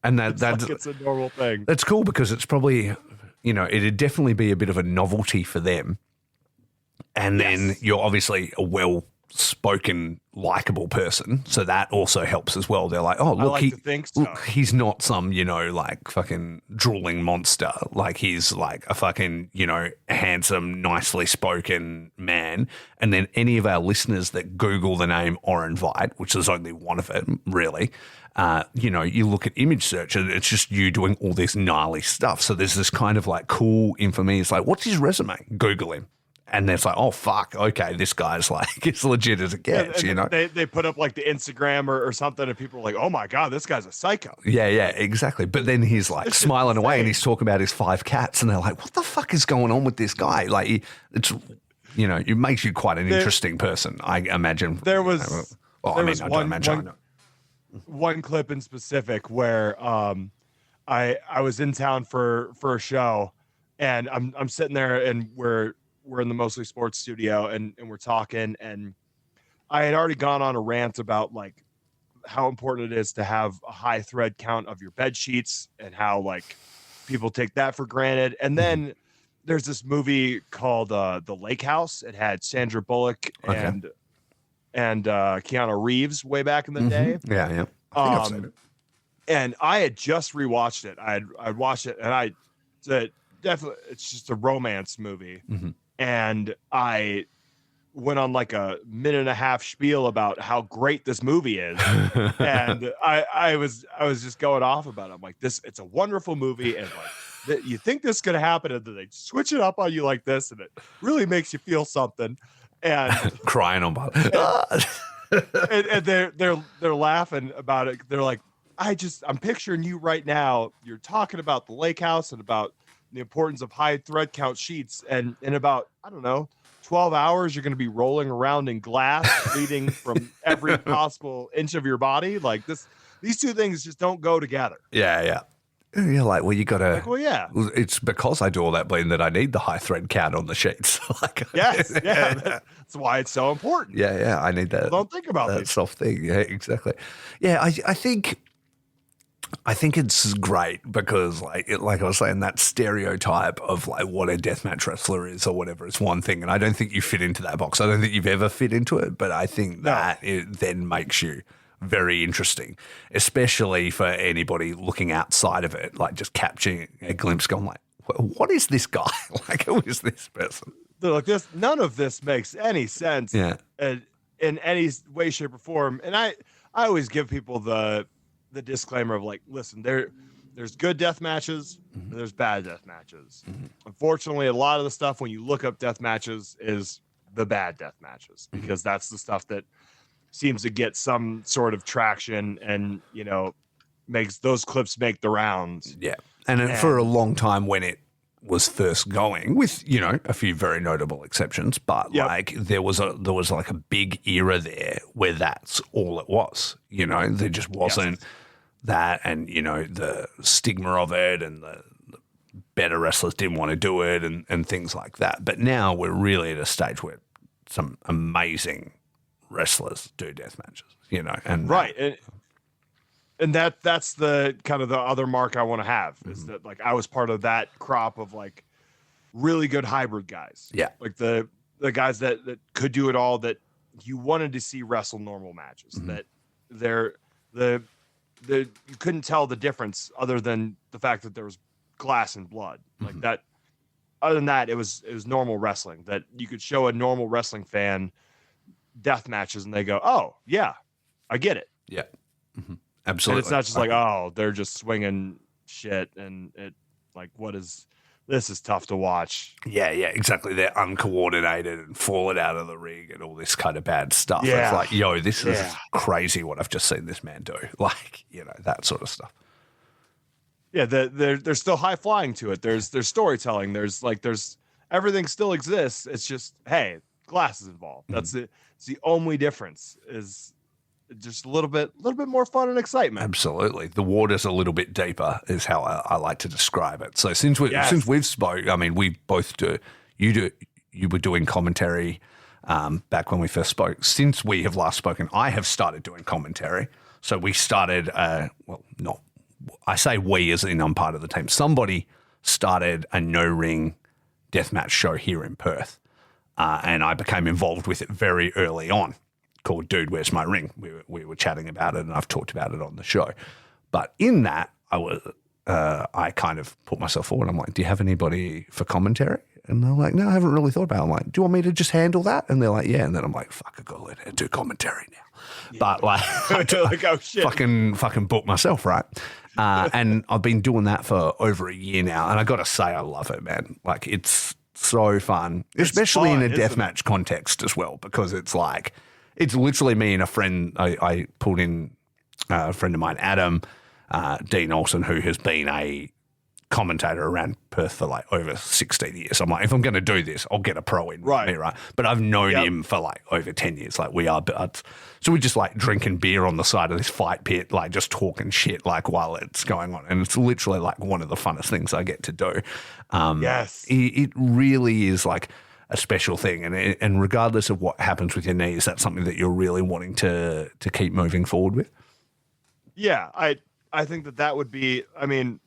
And that's it's a normal thing. That's cool because it's probably, it'd definitely be a bit of a novelty for them. And then you're obviously a well-spoken, likable person. So that also helps as well. They're like, oh, look, look, he's not some, fucking drooling monster. Like, he's like a fucking, handsome, nicely spoken man. And then any of our listeners that Google the name Orin Veidt, which is only one of it, really, you look at image search and it's just you doing all this gnarly stuff. So there's this kind of cool info. It's like, what's his resume? Google him. And it's like, oh, fuck, okay, this guy's as legit as it gets, They put up the Instagram or something, and people are like, oh my God, this guy's a psycho. Yeah, exactly. But then he's smiling away and he's talking about his 5 cats, and they're like, what the fuck is going on with this guy? It makes you quite an interesting person, I imagine. There was one clip in specific where I was in town for a show, and I'm sitting there, and we're in the Mostly Sports studio, and we're talking, and I had already gone on a rant about how important it is to have a high thread count of your bed sheets, and how people take that for granted. And then there's this movie called The Lake House. It had Sandra Bullock and Keanu Reeves way back in the day. Yeah. I think I've seen it. And I had just rewatched it. I'd watched it, and it's just a romance movie. And I went on a minute and a half spiel about how great this movie is. And I was just going off about it. I'm like, it's a wonderful movie. And you think this is going to happen, and then they switch it up on you like this, and it really makes you feel something. And crying on and they're laughing about it. They're like, I'm picturing you right now. You're talking about the lake house and about the importance of high thread count sheets. And in about, 12 hours, you're going to be rolling around in glass, bleeding from every possible inch of your body. These two things just don't go together. Yeah. You're like, well, you got to. Like, well, yeah. It's because I do all that bleeding that I need the high thread count on the sheets. Like, Yes, yeah. That's why it's so important. yeah. I need that. People don't think about that these. soft thing. Yeah, exactly. Yeah, I think it's great because, like I was saying, that stereotype of like what a deathmatch wrestler is or whatever is one thing, and I don't think you fit into that box. I don't think you've ever fit into it, but I think that it then makes you very interesting, especially for anybody looking outside of it, like just capturing a glimpse, going like, "What is this guy? Like, who is this person?" They're like, this. None of this makes any sense. Yeah. In any way, shape, or form. And I always give people the disclaimer of like, listen, there's good death matches and there's bad death matches. Unfortunately, a lot of the stuff when you look up death matches is the bad death matches because that's the stuff that seems to get some sort of traction and, you know, makes those clips make the rounds. Yeah. And for a long time when it was first going, with, you know, a few very notable exceptions, but like there was like a big era there where that's all it was. You know, there just wasn't that, and, you know, the stigma of it, and the better wrestlers didn't want to do it, and things like that. But now we're really at a stage where some amazing wrestlers do death matches, you know, and and that's the kind of the other mark I want to have is that like I was part of that crop of like really good hybrid guys. Yeah. Like the guys that could do it all, that you wanted to see wrestle normal matches, that you couldn't tell the difference other than the fact that there was glass and blood. Like that, other than that, it was normal wrestling, that you could show a normal wrestling fan death matches and they go, oh yeah, I get it. Yeah. Absolutely. And it's not just like, oh, they're just swinging shit and it like, this is tough to watch. Yeah, exactly. They're uncoordinated and falling out of the ring and all this kind of bad stuff. Yeah. It's like, yo, this is crazy what I've just seen this man do. Like, you know, that sort of stuff. Yeah, there's still high flying to it. There's storytelling. There's everything still exists. It's just, hey, glass is involved. That's it. It's the only difference is just a little bit more fun and excitement. Absolutely. The water's a little bit deeper is how I like to describe it. So since we've spoke, I mean, we both do, you were doing commentary back when we first spoke. Since we have last spoken, I have started doing commentary. So we started, I say we as in I'm part of the team. Somebody started a no-ring deathmatch show here in Perth, and I became involved with it very early on, called Dude, Where's My Ring? We were chatting about it, and I've talked about it on the show. But in that, I kind of put myself forward. I'm like, do you have anybody for commentary? And they're like, no, I haven't really thought about it. I'm like, do you want me to just handle that? And they're like, yeah. And then I'm like, fuck, I got to let her do commentary now. Yeah. But like, like, oh shit, fucking book myself, right? And I've been doing that for over a year now, and I got to say, I love it, man. Like, it's so fun, especially in a deathmatch context as well, because it's like, it's literally me and a friend. I pulled in a friend of mine, Adam, Dean Olsen, who has been a commentator around Perth for like over 16 years. I'm like, if I'm going to do this, I'll get a pro in with me, right? But I've known him for like over 10 years. Like, we are buds. So we just like drinking beer on the side of this fight pit, like just talking shit like while it's going on. And it's literally like one of the funnest things I get to do. Yes. It really is like a special thing. And regardless of what happens with your knee, is that something that you're really wanting to keep moving forward with? Yeah, I think that would be, I mean,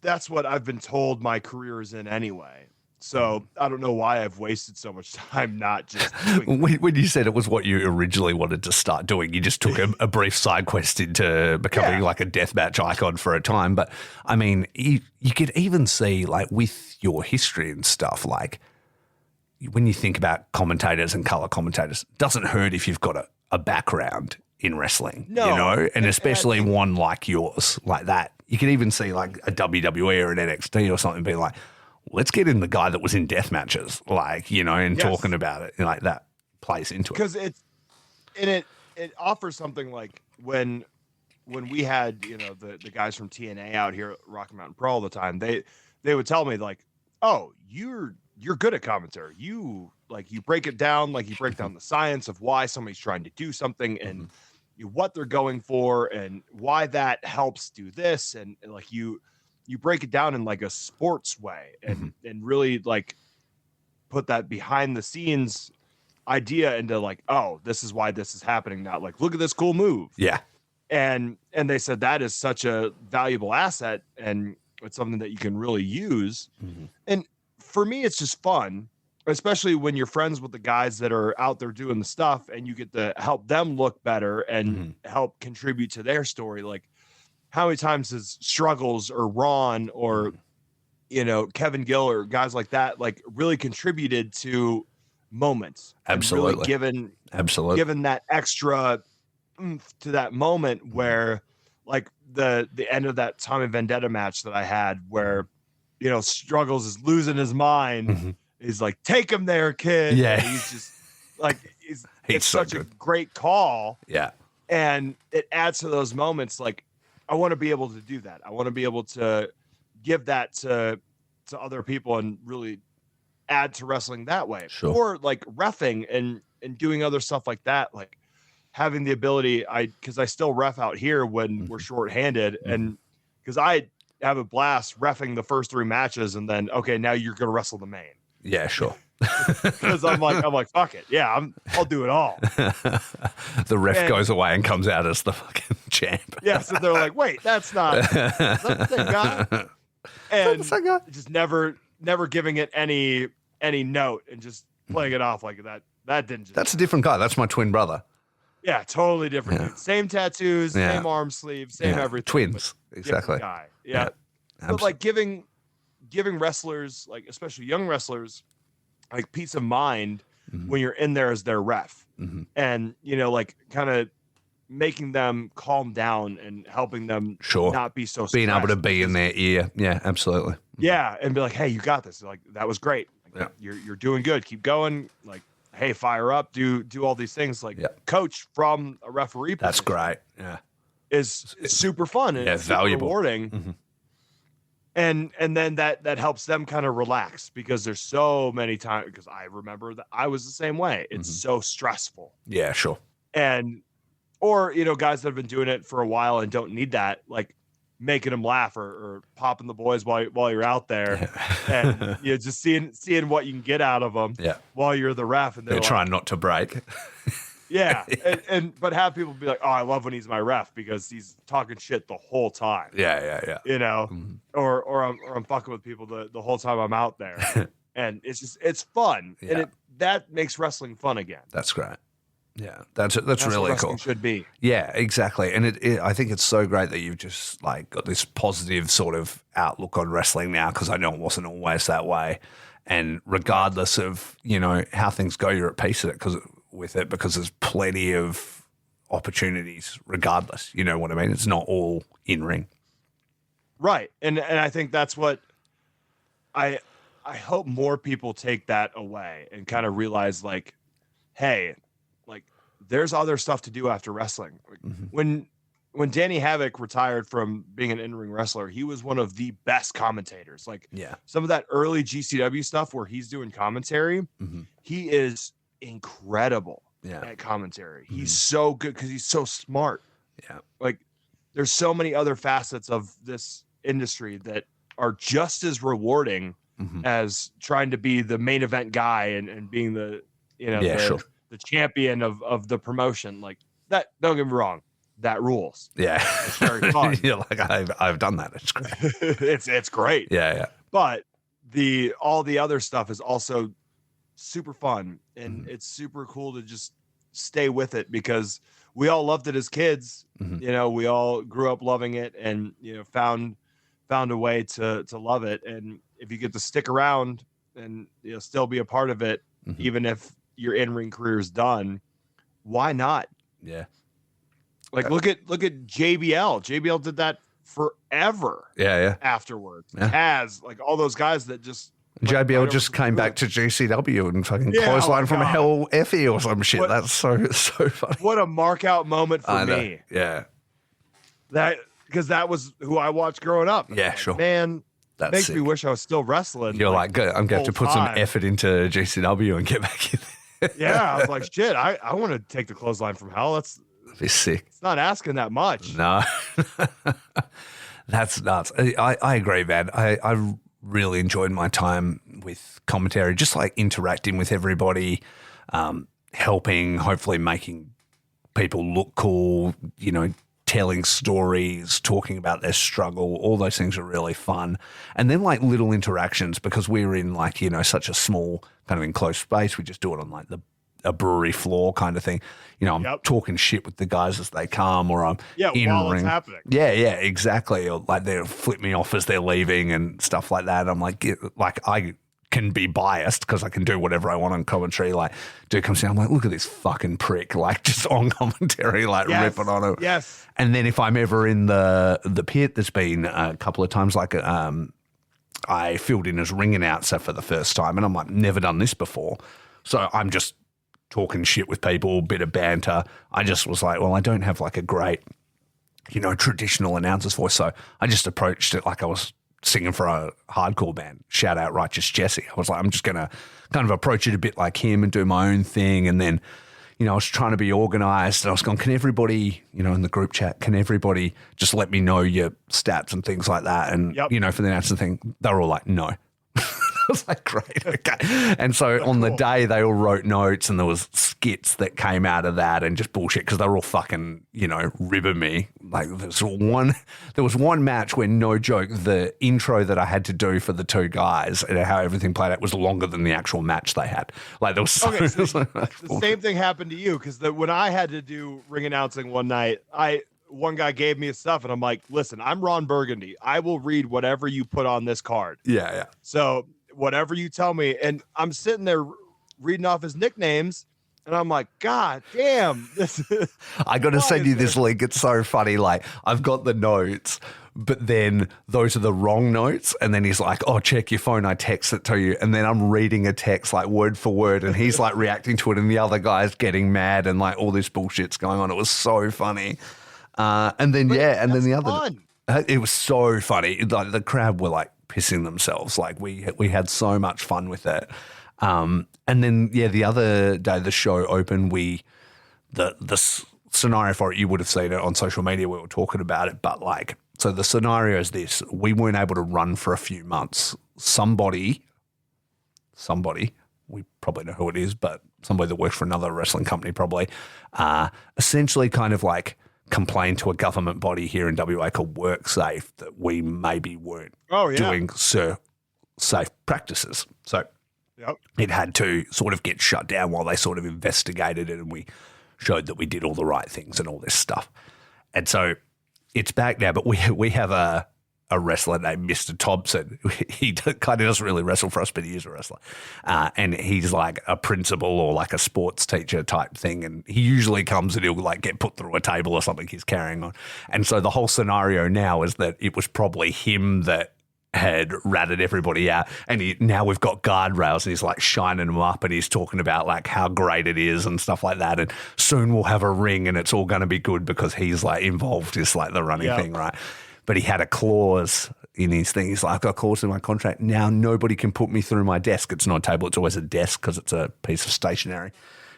that's what I've been told my career is in anyway. So I don't know why I've wasted so much time not just doing it. When you said it was what you originally wanted to start doing, you just took a brief side quest into becoming like a deathmatch icon for a time. But I mean, you could even see like with your history and stuff, like when you think about commentators and color commentators, it doesn't hurt if you've got a background in wrestling, you know, and especially one like yours, like that. You can even see like a WWE or an NXT or something being like, let's get in the guy that was in death matches, like, you know, and talking about it, like that plays into it. Because it offers something like when we had, you know, the guys from TNA out here at Rocky Mountain Pro all the time, they would tell me like, oh, you're good at commentary. You break it down, like you break down the science of why somebody's trying to do something, and what they're going for and why that helps do this. And like you break it down in like a sports way and really like put that behind the scenes idea into like, oh, this is why this is happening. Not like, look at this cool move. Yeah. And they said that is such a valuable asset and it's something that you can really use. And for me, it's just fun, especially when you're friends with the guys that are out there doing the stuff and you get to help them look better and help contribute to their story. Like how many times has Struggles or Ron or, you know, Kevin Gill or guys like that, like really contributed to moments. Absolutely. Really given that extra oomph to that moment where like the end of that Tommy Vendetta match that I had where, you know, Struggles is losing his mind. He's like, take him there, kid. Yeah. And he's just like, it's so such good. a great call. Yeah. And it adds to those moments. Like, I want to be able to do that. I want to be able to give that to other people and really add to wrestling that way. Sure. Or like reffing and doing other stuff like that. Like having the ability, because I still ref out here when we're shorthanded, and because I have a blast reffing the first 3 matches, and then okay, now you're gonna wrestle the main. Yeah, sure. Because I'm like, fuck it, yeah, I'll do it all. The ref goes away and comes out as the fucking champ. Yeah, so they're like, wait, that's not is that the same guy. And just never giving it any note and just playing it off like that. That didn't. Just That's a different guy. That's my twin brother. Yeah, totally different. Dude. Same tattoos, same arm sleeve, same everything. Twins, exactly. Guy. Yeah. But like giving wrestlers, like especially young wrestlers, like peace of mind when you're in there as their ref, and you know, like kind of making them calm down and helping them not be so being able to be in their ear. Yeah, absolutely. Yeah, and be like, hey, you got this. Like that was great. Like, you're doing good. Keep going. Like, hey, fire up. Do all these things. Like coach from a referee. That's great. Yeah, is super fun and it's valuable, rewarding. And then that helps them kind of relax because there's so many times, because I remember that I was the same way. It's so stressful. Yeah, sure. And or you know, guys that have been doing it for a while and don't need that, like making them laugh or popping the boys while you're out there, and you know, just seeing what you can get out of them. While you're the ref, and they're like, trying not to break. Yeah, but have people be like, oh, I love when he's my ref because he's talking shit the whole time. Yeah. You know, or I'm fucking with people the whole time I'm out there, and it's fun, and that makes wrestling fun again. That's great. Yeah, that's really cool. Should be. Yeah, exactly. And I think it's so great that you've just like got this positive sort of outlook on wrestling now, because I know it wasn't always that way. And regardless of, you know, how things go, you're at peace with it because there's plenty of opportunities regardless. You know what I mean? It's not all in ring. Right. And I think that's what I hope more people take that away and kind of realize, like, hey, like there's other stuff to do after wrestling. When Danny Havoc retired from being an in-ring wrestler, he was one of the best commentators. Like some of that early GCW stuff where he's doing commentary, he is incredible at commentary. He's so good because he's so smart. Yeah. Like there's so many other facets of this industry that are just as rewarding as trying to be the main event guy and being the, you know, the champion of the promotion. Like that, don't get me wrong, that rules. Yeah. It's very fun. You're like, I've done that. It's great. it's great. Yeah. But all the other stuff is also super fun, and it's super cool to just stay with it because we all loved it as kids. You know, we all grew up loving it, and you know, found a way to love it. And if you get to stick around and you know still be a part of it, even if your in-ring career is done, why not? Yeah. Like look at JBL. JBL did that forever. Yeah. Afterwards, Taz, like all those guys that just. JBL just came back to GCW and fucking clothesline from a Hell Effie or some shit. That's so funny. What a mark out moment for me. Yeah. Because that was who I watched growing up. Yeah, sure. Man, that makes me wish I was still wrestling. You're like good. I'm going to put some effort into GCW and get back in there. Yeah, I was like, shit, I want to take the clothesline from Hell. It's sick. It's not asking that much. No, that's nuts. I agree, man. I really enjoyed my time with commentary, just like interacting with everybody, helping, hopefully making people look cool, you know, telling stories, talking about their struggle. All those things are really fun. And then like little interactions, because we're in like, you know, such a small kind of enclosed space. We just do it on like a brewery floor kind of thing. You know, I'm talking shit with the guys as they come, or I'm in while ring. it's happening. Yeah, exactly. Or like they'll flip me off as they're leaving and stuff like that. I'm like I can be biased because I can do whatever I want on commentary. Like, dude comes in, I'm like, look at this fucking prick, like just on commentary, like ripping on him. Yes. And then if I'm ever in the pit, there's been a couple of times like I filled in as ring announcer for the first time, and I'm like, never done this before. So I'm just talking shit with people, bit of banter. I just was like, well, I don't have like a great, you know, traditional announcer's voice. So I just approached it like I was singing for a hardcore band. Shout out Righteous Jesse. I was like, I'm just going to kind of approach it a bit like him and do my own thing. And then, you know, I was trying to be organized, and I was going, can everybody, you know, in the group chat, can everybody just let me know your stats and things like that? And, you know, for the announcer thing, they were all like, no. I was like, great, okay. And so on the day, they all wrote notes, and there was skits that came out of that and just bullshit because they were all fucking, you know, ribbing me. Like there was one match where, no joke, the intro that I had to do for the two guys and how everything played out was longer than the actual match they had. Like there was so the same thing happened to you, because when I had to do ring announcing one night, one guy gave me his stuff, and I'm like, listen, I'm Ron Burgundy. I will read whatever you put on this card. Yeah. So whatever you tell me. And I'm sitting there reading off his nicknames, and I'm like, God damn. I got to send you this link. It's so funny. Like, I've got the notes, but then those are the wrong notes. And then he's like, oh, check your phone. I text it to you. And then I'm reading a text like word for word, and he's like reacting to it, and the other guy's getting mad, and like all this bullshit's going on. It was so funny. And then the other, it was so funny. Like the crowd were like pissing themselves. Like we had so much fun with it. And then the other day the show opened, the scenario for it, you would have seen it on social media. We were talking about it, but like, so the scenario is this: we weren't able to run for a few months. Somebody, we probably know who it is, but somebody that works for another wrestling company probably, essentially kind of like complained to a government body here in WA called WorkSafe that we maybe weren't doing safe practices. So it had to sort of get shut down while they sort of investigated it, and we showed that we did all the right things and all this stuff. And so it's back now, but we have a wrestler named Mr. Thompson. He kind of doesn't really wrestle for us, but he is a wrestler. And he's like a principal or like a sports teacher type thing. And he usually comes and he'll like get put through a table or something he's carrying on. And so the whole scenario now is that it was probably him that had ratted everybody out, and now we've got guardrails, and he's like shining them up, and he's talking about like how great it is and stuff like that, and soon we'll have a ring and it's all going to be good because he's like involved, is like the running thing, right? But he had a clause in his thing. He's like, I've got a clause in my contract. Now nobody can put me through my desk. It's not a table. It's always a desk because it's a piece of stationery.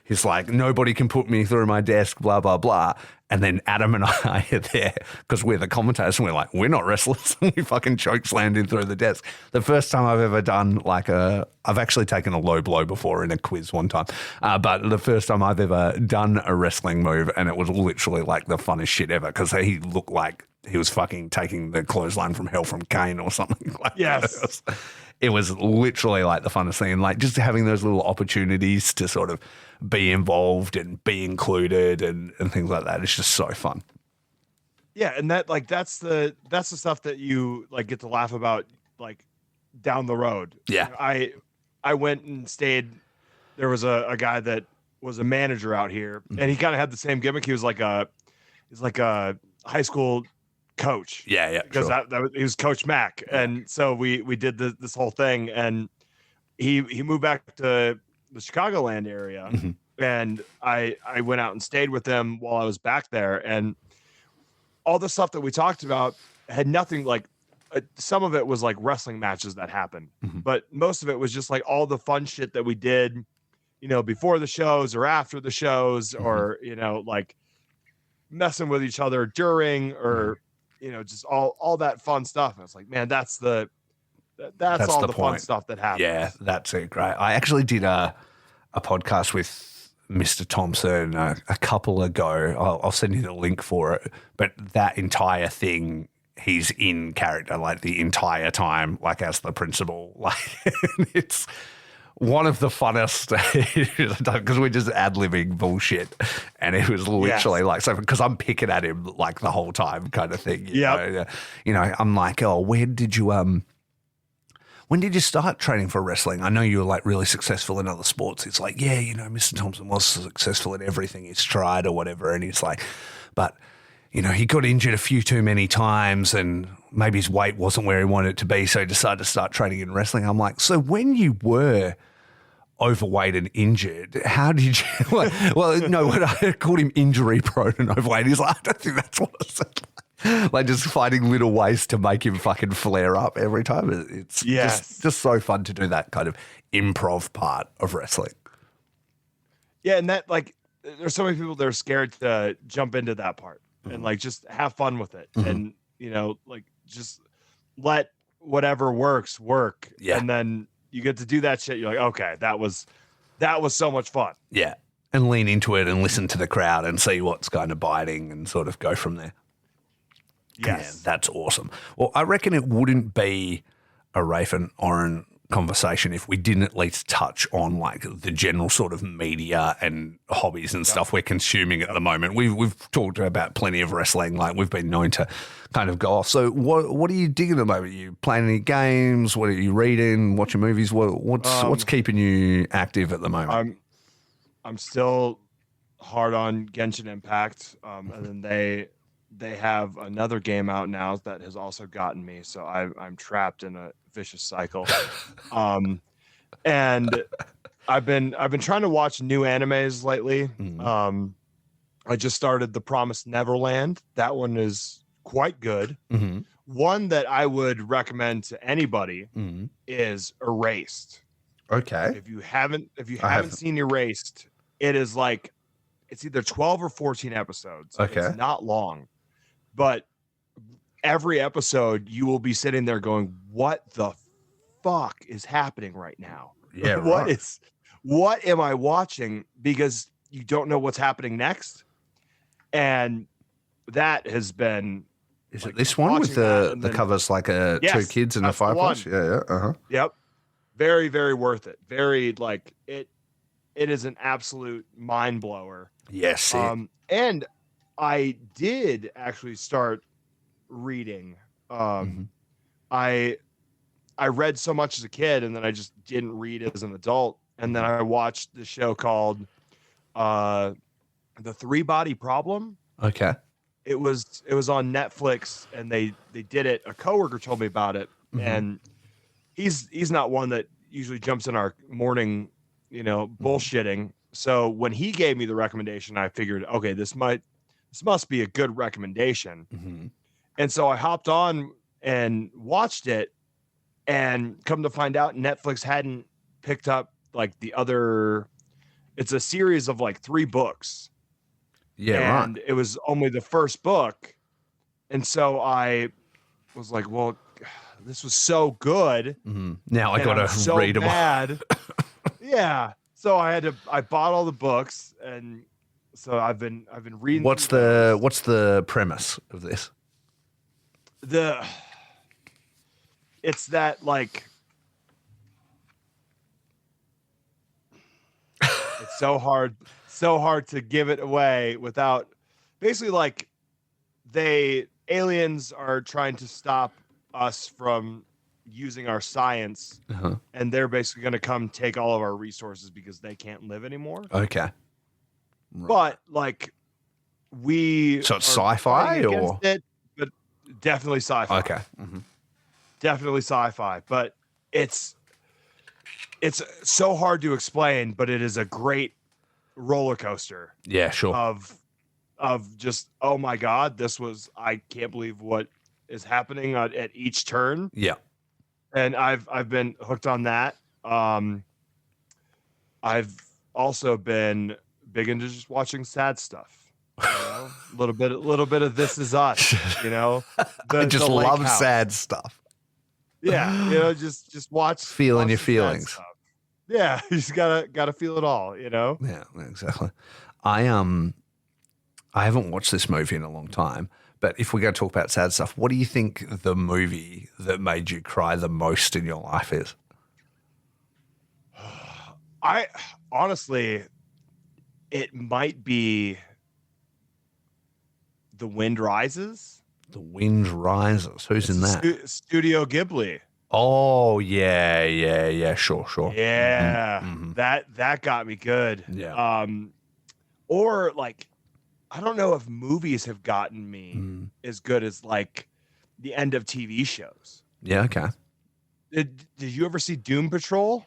He's like, nobody can put me through my desk, blah, blah, blah. And then Adam and I are there because we're the commentators, and we're like, we're not wrestlers. And we fucking choke slammed in through the desk. The first time I've ever done like I've actually taken a low blow before in a quiz one time. But the first time I've ever done a wrestling move, and it was literally like the funnest shit ever because he looked like he was fucking taking the clothesline from hell from Kane or something like that. It was literally like the funnest thing. And like just having those little opportunities to sort of be involved and be included and things like that. It's just so fun. Yeah. And that's the stuff that you like get to laugh about like down the road. Yeah. You know, I went and stayed. There was a guy that was a manager out here, and he kind of had the same gimmick. He was like a high school coach. Yeah. Because he was Coach Mac. And so we did this whole thing, and he moved back to the Chicagoland area. Mm-hmm. And I went out and stayed with him while I was back there. And all the stuff that we talked about had nothing like, some of it was like wrestling matches that happened, but most of it was just like all the fun shit that we did, you know, before the shows or after the shows, or, you know, like messing with each other during, or just all that fun stuff. And it's like, man, that's all the fun point. stuff that happens. Yeah, that's it. Great. I actually did a podcast with Mr. Thompson a couple ago. I'll send you the link for it. But that entire thing, he's in character like the entire time, like as the principal. Like it's one of the funnest because we're just ad-libbing bullshit, and it was literally like, so because I'm picking at him like the whole time kind of thing. You know, I'm like, oh, when did you start training for wrestling? I know you were like really successful in other sports. It's like, yeah, Mr. Thompson was successful in everything he's tried or whatever. And he's like, but, he got injured a few too many times and maybe his weight wasn't where he wanted it to be. So he decided to start training in wrestling. I'm like, so when you were overweight and injured, how did you, when I called him injury prone and overweight, he's like, I don't think that's what I said. Like just finding little ways to make him fucking flare up every time. It's just so fun to do that kind of improv part of wrestling. Yeah, and that like there's so many people that are scared to jump into that part and like just have fun with it. And like just let whatever works work. Yeah. And then you get to do that shit. You're like, okay, that was so much fun. Yeah. And lean into it and listen to the crowd and see what's kind of biting and sort of go from there. Yes. Yeah, that's awesome. Well, I reckon it wouldn't be a Raffe and Orin conversation if we didn't at least touch on like the general sort of media and hobbies and stuff we're consuming at the moment. We've talked about plenty of wrestling, like we've been known to kind of go off. So what are you digging at the moment? Are you playing any games? What are you reading? Watching movies? What's keeping you active at the moment? I'm still hard on Genshin Impact, and then they have another game out now that has also gotten me. So I'm trapped in a vicious cycle. And I've been trying to watch new animes lately. Mm-hmm. I just started The Promised Neverland. That one is quite good. Mm-hmm. One that I would recommend to anybody is Erased. Okay. If you haven't seen Erased, it is like, it's either 12 or 14 episodes. Okay. It's not long. But every episode, you will be sitting there going, what the fuck is happening right now? Yeah, what am I watching? Because you don't know what's happening next. And that has been... Is it this one with the covers like two kids and a fireplace? Yeah. Uh-huh. Yep. Very, very worth it. Very, like, it is an absolute mind blower. Yes. And I did actually start reading. I read so much as a kid, and then I just didn't read as an adult. And then I watched the show called The Three Body Problem. Okay. It was on Netflix, and they did it. A coworker told me about it, and he's not one that usually jumps in our morning, bullshitting. So when he gave me the recommendation, I figured, okay, this must be a good recommendation. Mm-hmm. And so I hopped on and watched it, and come to find out Netflix hadn't picked up like the other, it's a series of like 3 books. Yeah. And it was only the first book. And so I was like, well, this was so good. Mm-hmm. Now I got to read them. Yeah. So I bought all the books, and so I've been reading. What's the premise of this? It's that like it's so hard to give it away without, basically, like, aliens are trying to stop us from using our science, and they're basically going to come take all of our resources because they can't live anymore. Okay. Right. But like so it's sci-fi or it, but definitely sci-fi. Okay. Mm-hmm. Definitely sci-fi, but it's so hard to explain, but it is a great roller coaster. Yeah, sure. Of just, oh my God, I can't believe what is happening at each turn. Yeah. And I've been hooked on that. I've also been big into just watching sad stuff. A little bit of This Is Us. I just the lake love house. sad stuff. Yeah, just watch Feeling watch your the sad feelings. stuff. Yeah, you just gotta feel it all. Yeah, exactly. I haven't watched this movie in a long time, but if we're going to talk about sad stuff, what do you think the movie that made you cry the most in your life is? I honestly, it might be The Wind Rises. The Wind Rises. Who's in that? Studio Ghibli. Oh, yeah. Sure. Yeah, Mhm. that got me good. Yeah. Or like, I don't know if movies have gotten me as good as like the end of TV shows. Yeah, okay. Did you ever see Doom Patrol?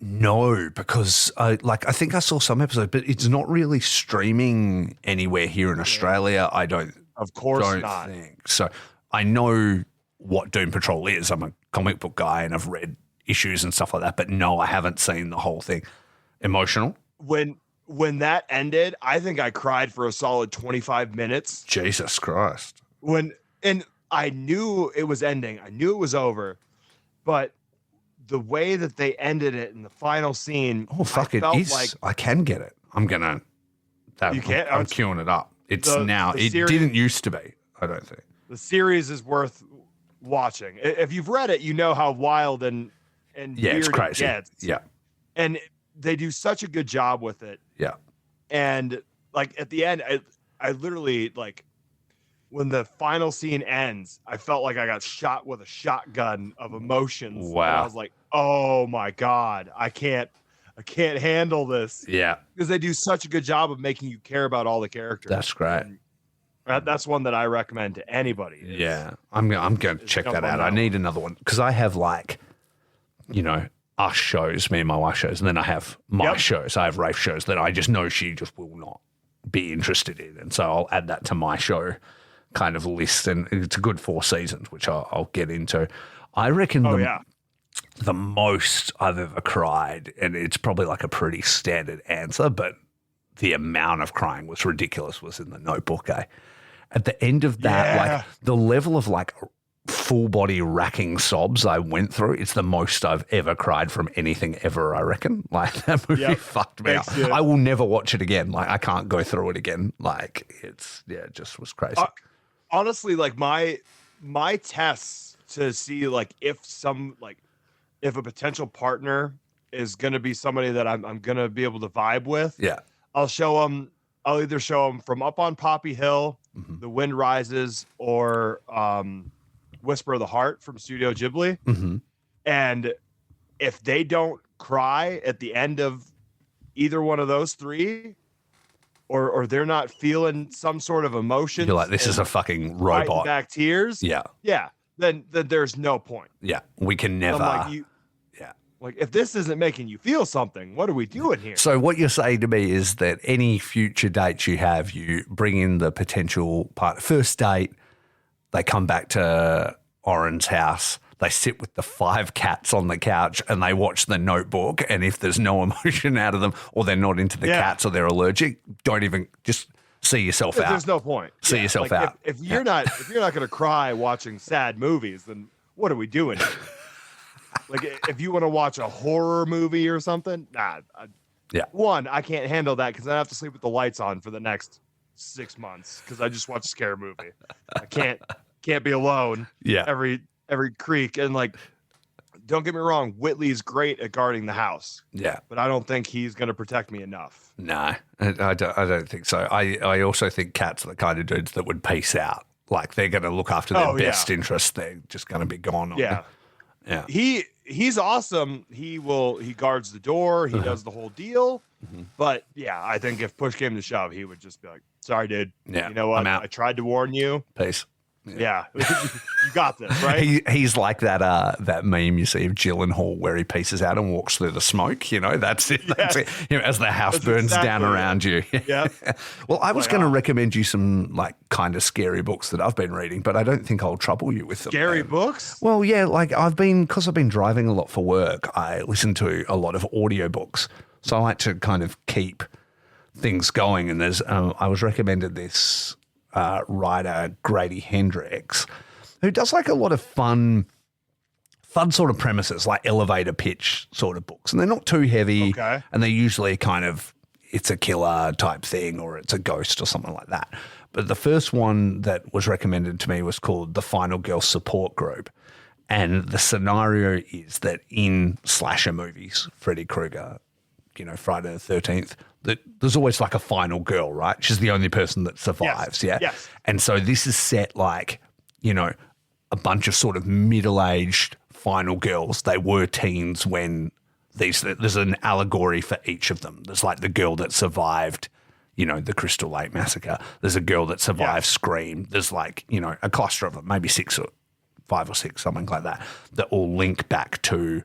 No, because I think I saw some episode, but it's not really streaming anywhere here in Australia. I don't not. think so. I know what Doom Patrol is. I'm a comic book guy and I've read issues and stuff like that, but no, I haven't seen the whole thing. Emotional? When that ended, I think I cried for a solid 25 minutes. Jesus Christ. And I knew it was ending. I knew it was over, but the way that they ended it in the final scene. Oh, fuck, it is. Like, I can get it. I'm going to. You can't? I'm queuing it up. It's now. It didn't used to be, I don't think. The series is worth watching. If you've read it, you know how wild and weird it's crazy. It gets. Yeah. And they do such a good job with it. Yeah. And like at the end, I literally like when the final scene ends, I felt like I got shot with a shotgun of emotions. Wow. And I was like, oh my God, I can't handle this. Yeah. Because they do such a good job of making you care about all the characters. That's great. And that's one that I recommend to anybody. I'm going to check that out. I need another one because I have us shows, me and my wife shows, and then I have my shows. I have Rafe shows that I just know she just will not be interested in. And so I'll add that to my show kind of list. And it's a good 4 seasons, which I'll get into. I reckon the most I've ever cried, and it's probably like a pretty standard answer, but the amount of crying was ridiculous, was in The Notebook, eh? At the end of that, like the level of like full body racking sobs I went through, it's the most I've ever cried from anything ever, I reckon. Like that movie fucked me up. I will never watch it again. Like I can't go through it again. Like it just was crazy. Honestly, like my tests to see like if a potential partner is going to be somebody that I'm going to be able to vibe with. Yeah. I'll either show them From Up on Poppy Hill, The Wind Rises, or Whisper of the Heart from Studio Ghibli. And if they don't cry at the end of either one of those 3, or they're not feeling some sort of emotion, you're like, this is a fucking robot. Back tears. Yeah. Then there's no point. Yeah. We can never. Like, if this isn't making you feel something, what are we doing here? So what you're saying to me is that any future dates you have, you bring in the potential partner. First date, they come back to Orin's house. They sit with the 5 cats on the couch and they watch The Notebook. And if there's no emotion out of them, or they're not into the cats, or they're allergic, don't even just see yourself out. There's no point. See yourself out. If you're not going to cry watching sad movies, then what are we doing here? Like, if you want to watch a horror movie or something, one, I can't handle that because I have to sleep with the lights on for the next 6 months because I just watched a scary movie. I can't be alone. Every creak. And like, don't get me wrong, Whitley's great at guarding the house. Yeah, but I don't think he's going to protect me enough. No, I don't think so. I also think cats are the kind of dudes that would peace out. Like they're going to look after their best interests. They're just going to be gone. Yeah. He's awesome. He guards the door. He does the whole deal. But yeah, I think if push came to shove, he would just be like, sorry, dude. Yeah. You know what? I tried to warn you. Peace. Yeah. You got this, right? He's like that meme you see of Gyllenhaal where he pieces out and walks through the smoke. You know, that's it. That's it. You know, as the house burns down around you. Yeah. Well, I was going to recommend you some like kind of scary books that I've been reading, but I don't think I'll trouble you with them. Scary books? Well, yeah, like because I've been driving a lot for work, I listen to a lot of audiobooks. So I like to kind of keep things going. And there's I was recommended this writer, Grady Hendrix, who does like a lot of fun sort of premises, like elevator pitch sort of books. And they're not too heavy. Okay. And they're usually kind of, it's a killer type thing or it's a ghost or something like that. But the first one that was recommended to me was called The Final Girl Support Group. And the scenario is that in slasher movies, Freddy Krueger, Friday the 13th, that there's always like a final girl, right? She's the only person that survives, yeah? Yes. And so this is set like, a bunch of sort of middle-aged final girls. They were teens when there's an allegory for each of them. There's like the girl that survived, the Crystal Lake Massacre. There's a girl that survived Scream. There's like, a cluster of them, maybe 5 or 6, something like that all link back to,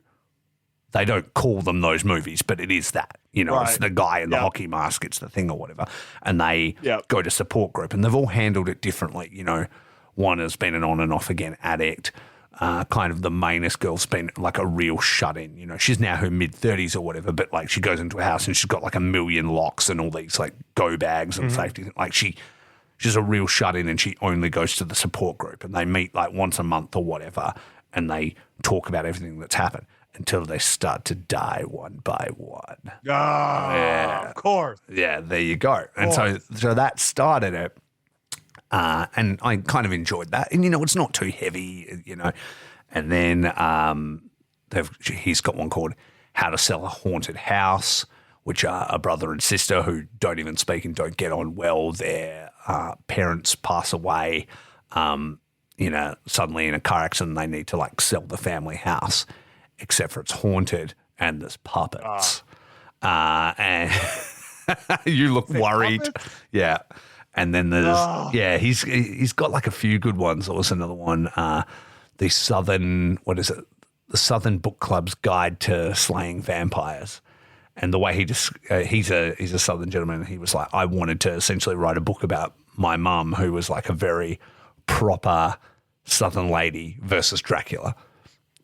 they don't call them those movies, but it is that, it's the guy in the hockey mask, it's the thing or whatever. And they go to support group and they've all handled it differently. One has been an on and off again addict. Kind of the mainest girl's been like a real shut-in. She's now her mid-30s or whatever, but like she goes into a house and she's got like a million locks and all these like go bags and safety. Like she's a real shut-in and she only goes to the support group and they meet like once a month or whatever and they talk about everything that's happened until they start to die one by one. Oh, yeah. Of course. Yeah, there you go. And so that started it. And I kind of enjoyed that. And, it's not too heavy, And then he's got one called How to Sell a Haunted House, which are a brother and sister who don't even speak and don't get on well. Their parents pass away, suddenly in a car accident. They need to, like, sell the family house, except for it's haunted and there's puppets. And you look worried. Puppets? Yeah. And then there's, he's got like a few good ones. There was another one, the Southern Book Club's Guide to Slaying Vampires. And the way he's a Southern gentleman, and he was like, I wanted to essentially write a book about my mum, who was like a very proper Southern lady versus Dracula.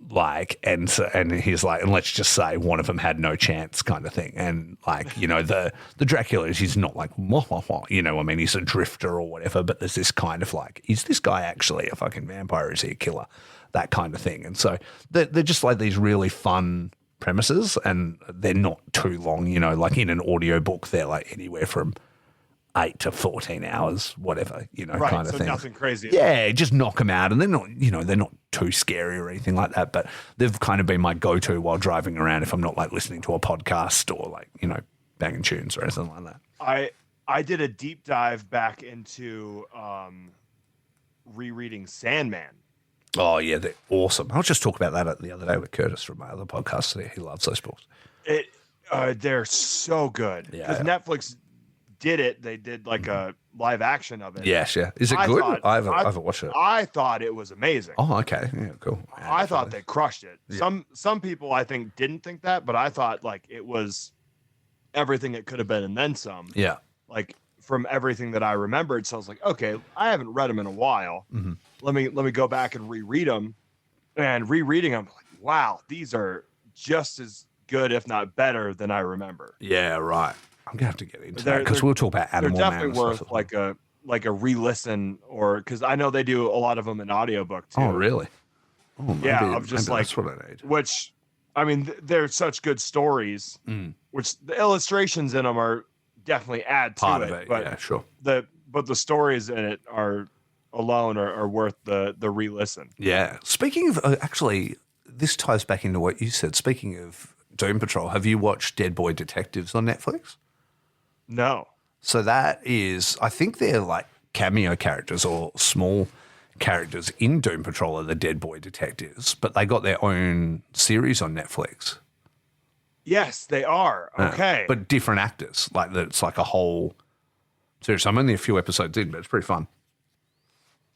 Like, and he's like, and let's just say one of them had no chance kind of thing. And like, the Dracula, he's not like, I mean, he's a drifter or whatever, but there's this kind of like, is this guy actually a fucking vampire? Is he a killer? That kind of thing. And so they're just like these really fun premises and they're not too long, like in an audiobook, they're like anywhere from 8 to 14 hours, whatever, kind of thing. Nothing crazy. Yeah, just knock them out. And they're not, they're not too scary or anything like that, but they've kind of been my go-to while driving around if I'm not like listening to a podcast or like, banging tunes or anything like that. I did a deep dive back into rereading Sandman. Oh, yeah, they're awesome. I was just talking about that the other day with Curtis from my other podcast. He loves those books. They're so good. Because Netflix did it. They did like a live action of it. Yes, yeah. Is it good? I haven't watched it. I thought it was amazing. Oh, okay. Yeah, cool. I thought they crushed it. Yeah. Some people I think didn't think that, but I thought like it was everything it could have been and then some. Yeah. Like from everything that I remembered. So I was like, okay, I haven't read them in a while. Mm-hmm. Let me go back and reread them. And rereading them, like, wow, these are just as good, if not better, than I remember. Yeah, right. I'm gonna have to get into that because we'll talk about Animal They're Man. definitely worth like a re-listen, or because I know they do a lot of them in audiobook too. Oh, really? Oh, maybe, I'm just like, that's what I need. Which, I mean, they're such good stories. Which the illustrations in them are definitely add to Part it. of it, but yeah, sure. But the stories in it are alone are worth the re-listen. Yeah. Speaking of, actually, this ties back into what you said. Speaking of Doom Patrol, have you watched Dead Boy Detectives on Netflix? No. So that is, I think they're like cameo characters or small characters in Doom Patrol are the Dead Boy Detectives, but they got their own series on Netflix. Yes, they are. Okay. But different actors. Like it's like a whole series. I'm only a few episodes in, but it's pretty fun.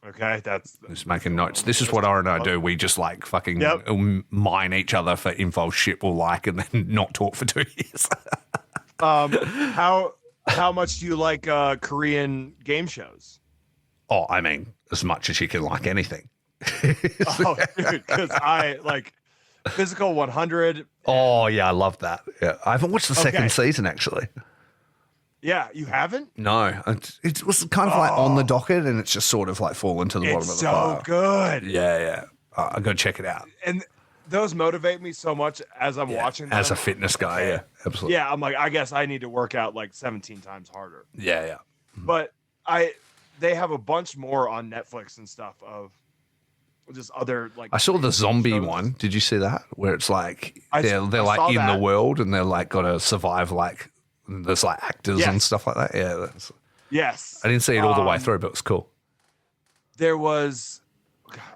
Okay, that's just making notes. This is what Orin and I do. We just like fucking mine each other for info shit we'll like and then not talk for 2 years. How much do you like Korean game shows? Oh, I mean, as much as you can like anything. Oh, dude, because I like Physical 100. Oh, yeah, I love that. Yeah, I haven't watched the second season, actually. Yeah, you haven't? No, it was kind of like on the docket, and it's just sort of like fallen to the bottom of the It's so pile. good. Yeah. I got to check it out. And those motivate me so much as I'm watching them. As a fitness guy, yeah, absolutely. Yeah, I'm like, I guess I need to work out like 17 times harder. Yeah. But they have a bunch more on Netflix and stuff of just other like. I saw the zombie shows. one. Did you see that? Where it's like they're I like saw in the that. world and they're like got to survive. Like there's like actors and Yes. stuff like that. Yeah, Yes. I didn't see it all the way through, but it was cool. There was,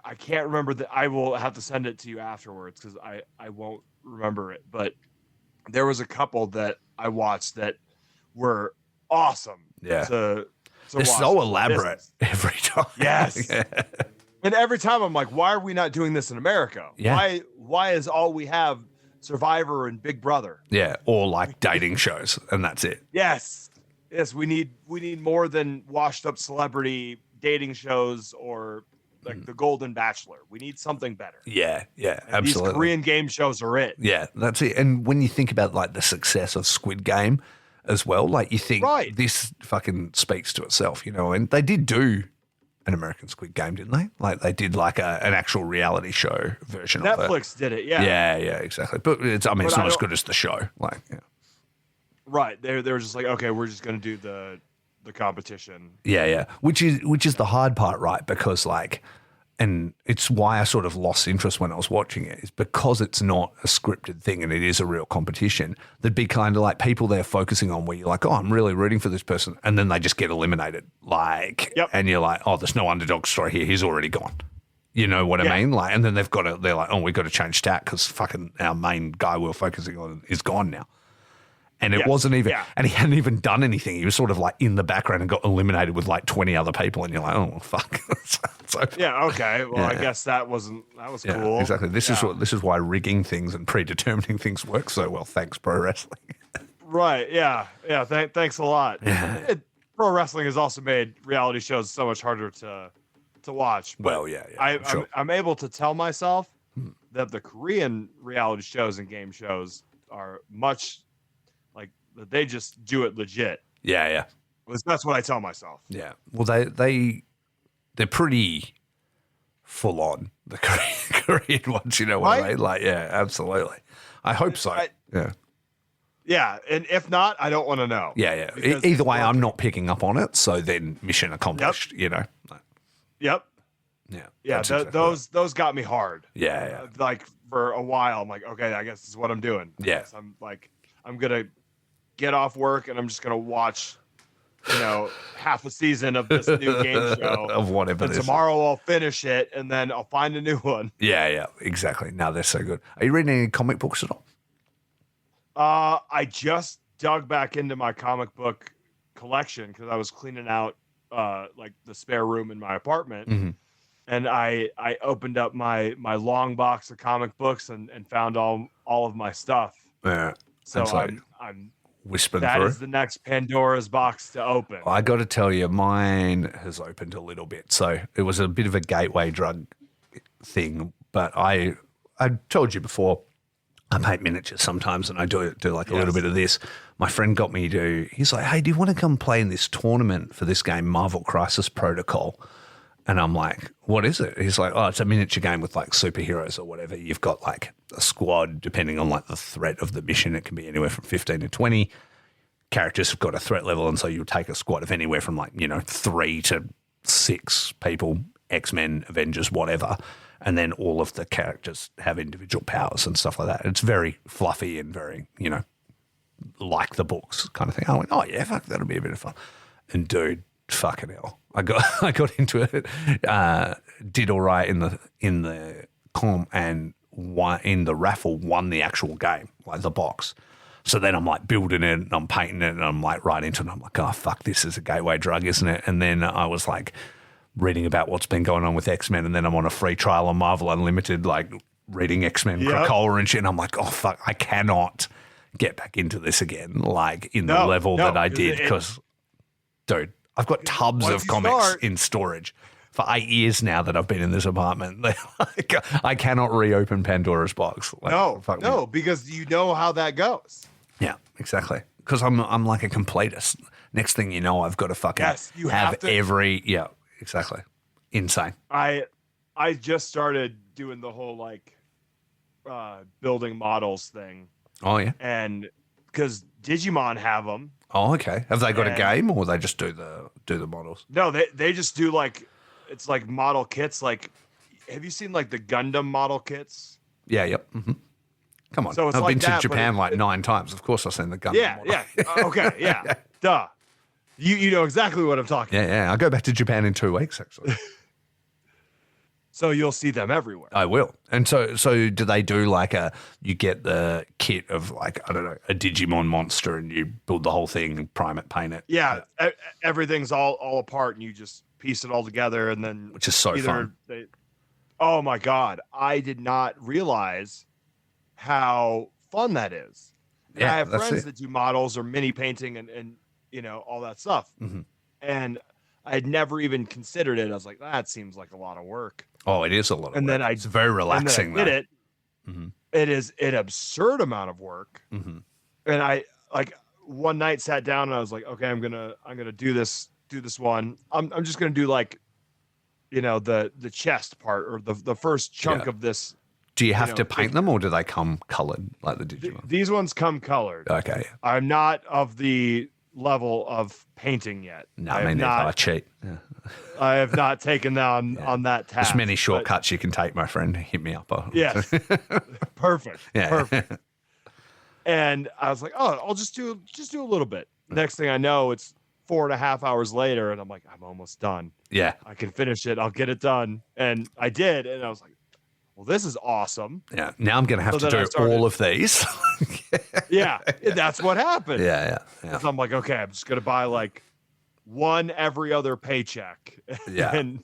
I can't remember I will have to send it to you afterwards because I won't remember it. But there was a couple that I watched that were awesome. Yeah. To They're watch. so elaborate every time. Yes. Yeah. And every time I'm like, why are we not doing this in America? Yeah. Why is all we have Survivor and Big Brother? Yeah, or like dating shows, and that's it. Yes. We need more than washed up celebrity dating shows or like the Golden Bachelor. We need something better. Yeah, And absolutely. these Korean game shows are it. Yeah, that's it. And when you think about like the success of Squid Game as well, like you think this fucking speaks to itself, you know, and they did do an American Squid Game, didn't they? Like they did like an actual reality show version of it. Netflix did it, yeah. Yeah, exactly. But it's not as good as the show. Like, yeah. Right. They were just like, okay, we're just going to do the competition. Yeah. Which is the hard part, right? Because like, and it's why I sort of lost interest when I was watching it, is because it's not a scripted thing and it is a real competition. There'd be kind of like people there focusing on where you're like, oh, I'm really rooting for this person. And then they just get eliminated. Like, and you're like, oh, there's no underdog story here. He's already gone. You know what I mean? Like, and then they're like, oh, we've got to change tack because fucking our main guy we're focusing on is gone now. And it wasn't even, and he hadn't even done anything. He was sort of like in the background and got eliminated with like 20 other people. And you're like, oh, well, fuck. Okay. Well, I guess that was cool. Exactly. This is why rigging things and predetermining things work so well. Thanks, pro wrestling. Right. Yeah. Thanks a lot. Yeah. Pro wrestling has also made reality shows so much harder to watch. But well, yeah. Sure. I'm able to tell myself that the Korean reality shows and game shows are much like they just do it legit. Yeah. That's what I tell myself. Yeah. Well, they're pretty full on, the Korean ones, you know what I mean? Like, yeah, absolutely. I hope so. Yeah, and if not, I don't want to know. Yeah. Either way, I'm not picking up on it, so then mission accomplished, you know? Yep. Yeah. Those got me hard. Yeah. Like for a while, I'm like, okay, I guess this is what I'm doing. Yeah. So I'm like, I'm going to get off work and I'm just going to watch, half a season of this new game show. Of whatever. And tomorrow I'll finish it and then I'll find a new one. Yeah, exactly. No, they're so good. Are you reading any comic books at all? I just dug back into my comic book collection because I was cleaning out like the spare room in my apartment. Mm-hmm. And I opened up my long box of comic books and found all of my stuff. Yeah. So I'm whispering that through. is the next Pandora's box to open. I got to tell you, mine has opened a little bit. So it was a bit of a gateway drug thing. But I told you before, I paint miniatures sometimes and I do like a little bit of this. My friend got me he's like, hey, do you want to come play in this tournament for this game, Marvel Crisis Protocol? And I'm like, what is it? He's like, oh, it's a miniature game with like superheroes or whatever. You've got like a squad, depending on like the threat of the mission. It can be anywhere from 15 to 20. Characters have got a threat level. And so you'll take a squad of anywhere from 3 to 6 people, X-Men, Avengers, whatever. And then all of the characters have individual powers and stuff like that. It's very fluffy and very, like the books kind of thing. I went, oh yeah, fuck, that'll be a bit of fun. And dude, fucking hell. I got into it, did all right in the comp and in the raffle won the actual game, like the box. So then I'm like building it and I'm painting it and I'm like right into it. And I'm like, oh, fuck, this is a gateway drug, isn't it? And then I was like reading about what's been going on with X-Men and then I'm on a free trial on Marvel Unlimited, like reading X-Men Krakoa and shit. And I'm like, oh, fuck, I cannot get back into this again, like in the level that I did because, dude, I've got tubs of comics in storage for 8 years now that I've been in this apartment. I cannot reopen Pandora's box. No, because you know how that goes. Yeah, exactly. Because I'm like a completist. Next thing you know, I've got to fucking you have to. every, yeah, exactly. Insane. I just started doing the whole like building models thing. Oh, yeah. And because Digimon have them. Oh, okay. Have they got a game or they just do the models? No, they just do like, it's like model kits. Like, have you seen like the Gundam model kits? Yeah, yep. Mm-hmm. Come on. So it's I've like been to that, Japan like 9 times. Of course I've seen the Gundam Yeah, model. yeah. Okay, yeah. Duh. You know exactly what I'm talking about. Yeah. I go back to Japan in 2 weeks, actually. So you'll see them everywhere. I will. And so do they do like you get the kit of like, I don't know, a Digimon monster and you build the whole thing, prime it, paint it. Yeah, everything's all apart and you just piece it all together and then Which is so fun. Oh my God. I did not realize how fun that is. Yeah, I have that's friends it. that do models or mini painting and you know, all that stuff. Mm-hmm. And I had never even considered it. I was like, that seems like a lot of work. Oh, it is a lot of And work. then It's very relaxing. And then I did though. it. Mm-hmm. It is an absurd amount of work. Mm-hmm. And I like one night sat down and I was like, okay, I'm gonna do this one. I'm just gonna do like, you know, the chest part or the first chunk of this. Do you have to paint them or do they come colored like the Digimon? These ones come colored. Okay. I'm not of the level of painting yet. No, I mean, I cheat. Yeah. I have not taken on that task. There's many shortcuts you can take, my friend. Hit me up. Yes. Perfect. Yeah. Perfect. And I was like, oh, I'll just do a little bit. Next thing I know, it's 4.5 hours later, and I'm like, I'm almost done. Yeah. I can finish it. I'll get it done. And I did. And I was like, well, this is awesome. Yeah. Now I'm going to have to do all of these. Yeah. That's what happened. Yeah. So I'm like, okay, I'm just going to buy like one every other paycheck. Yeah. and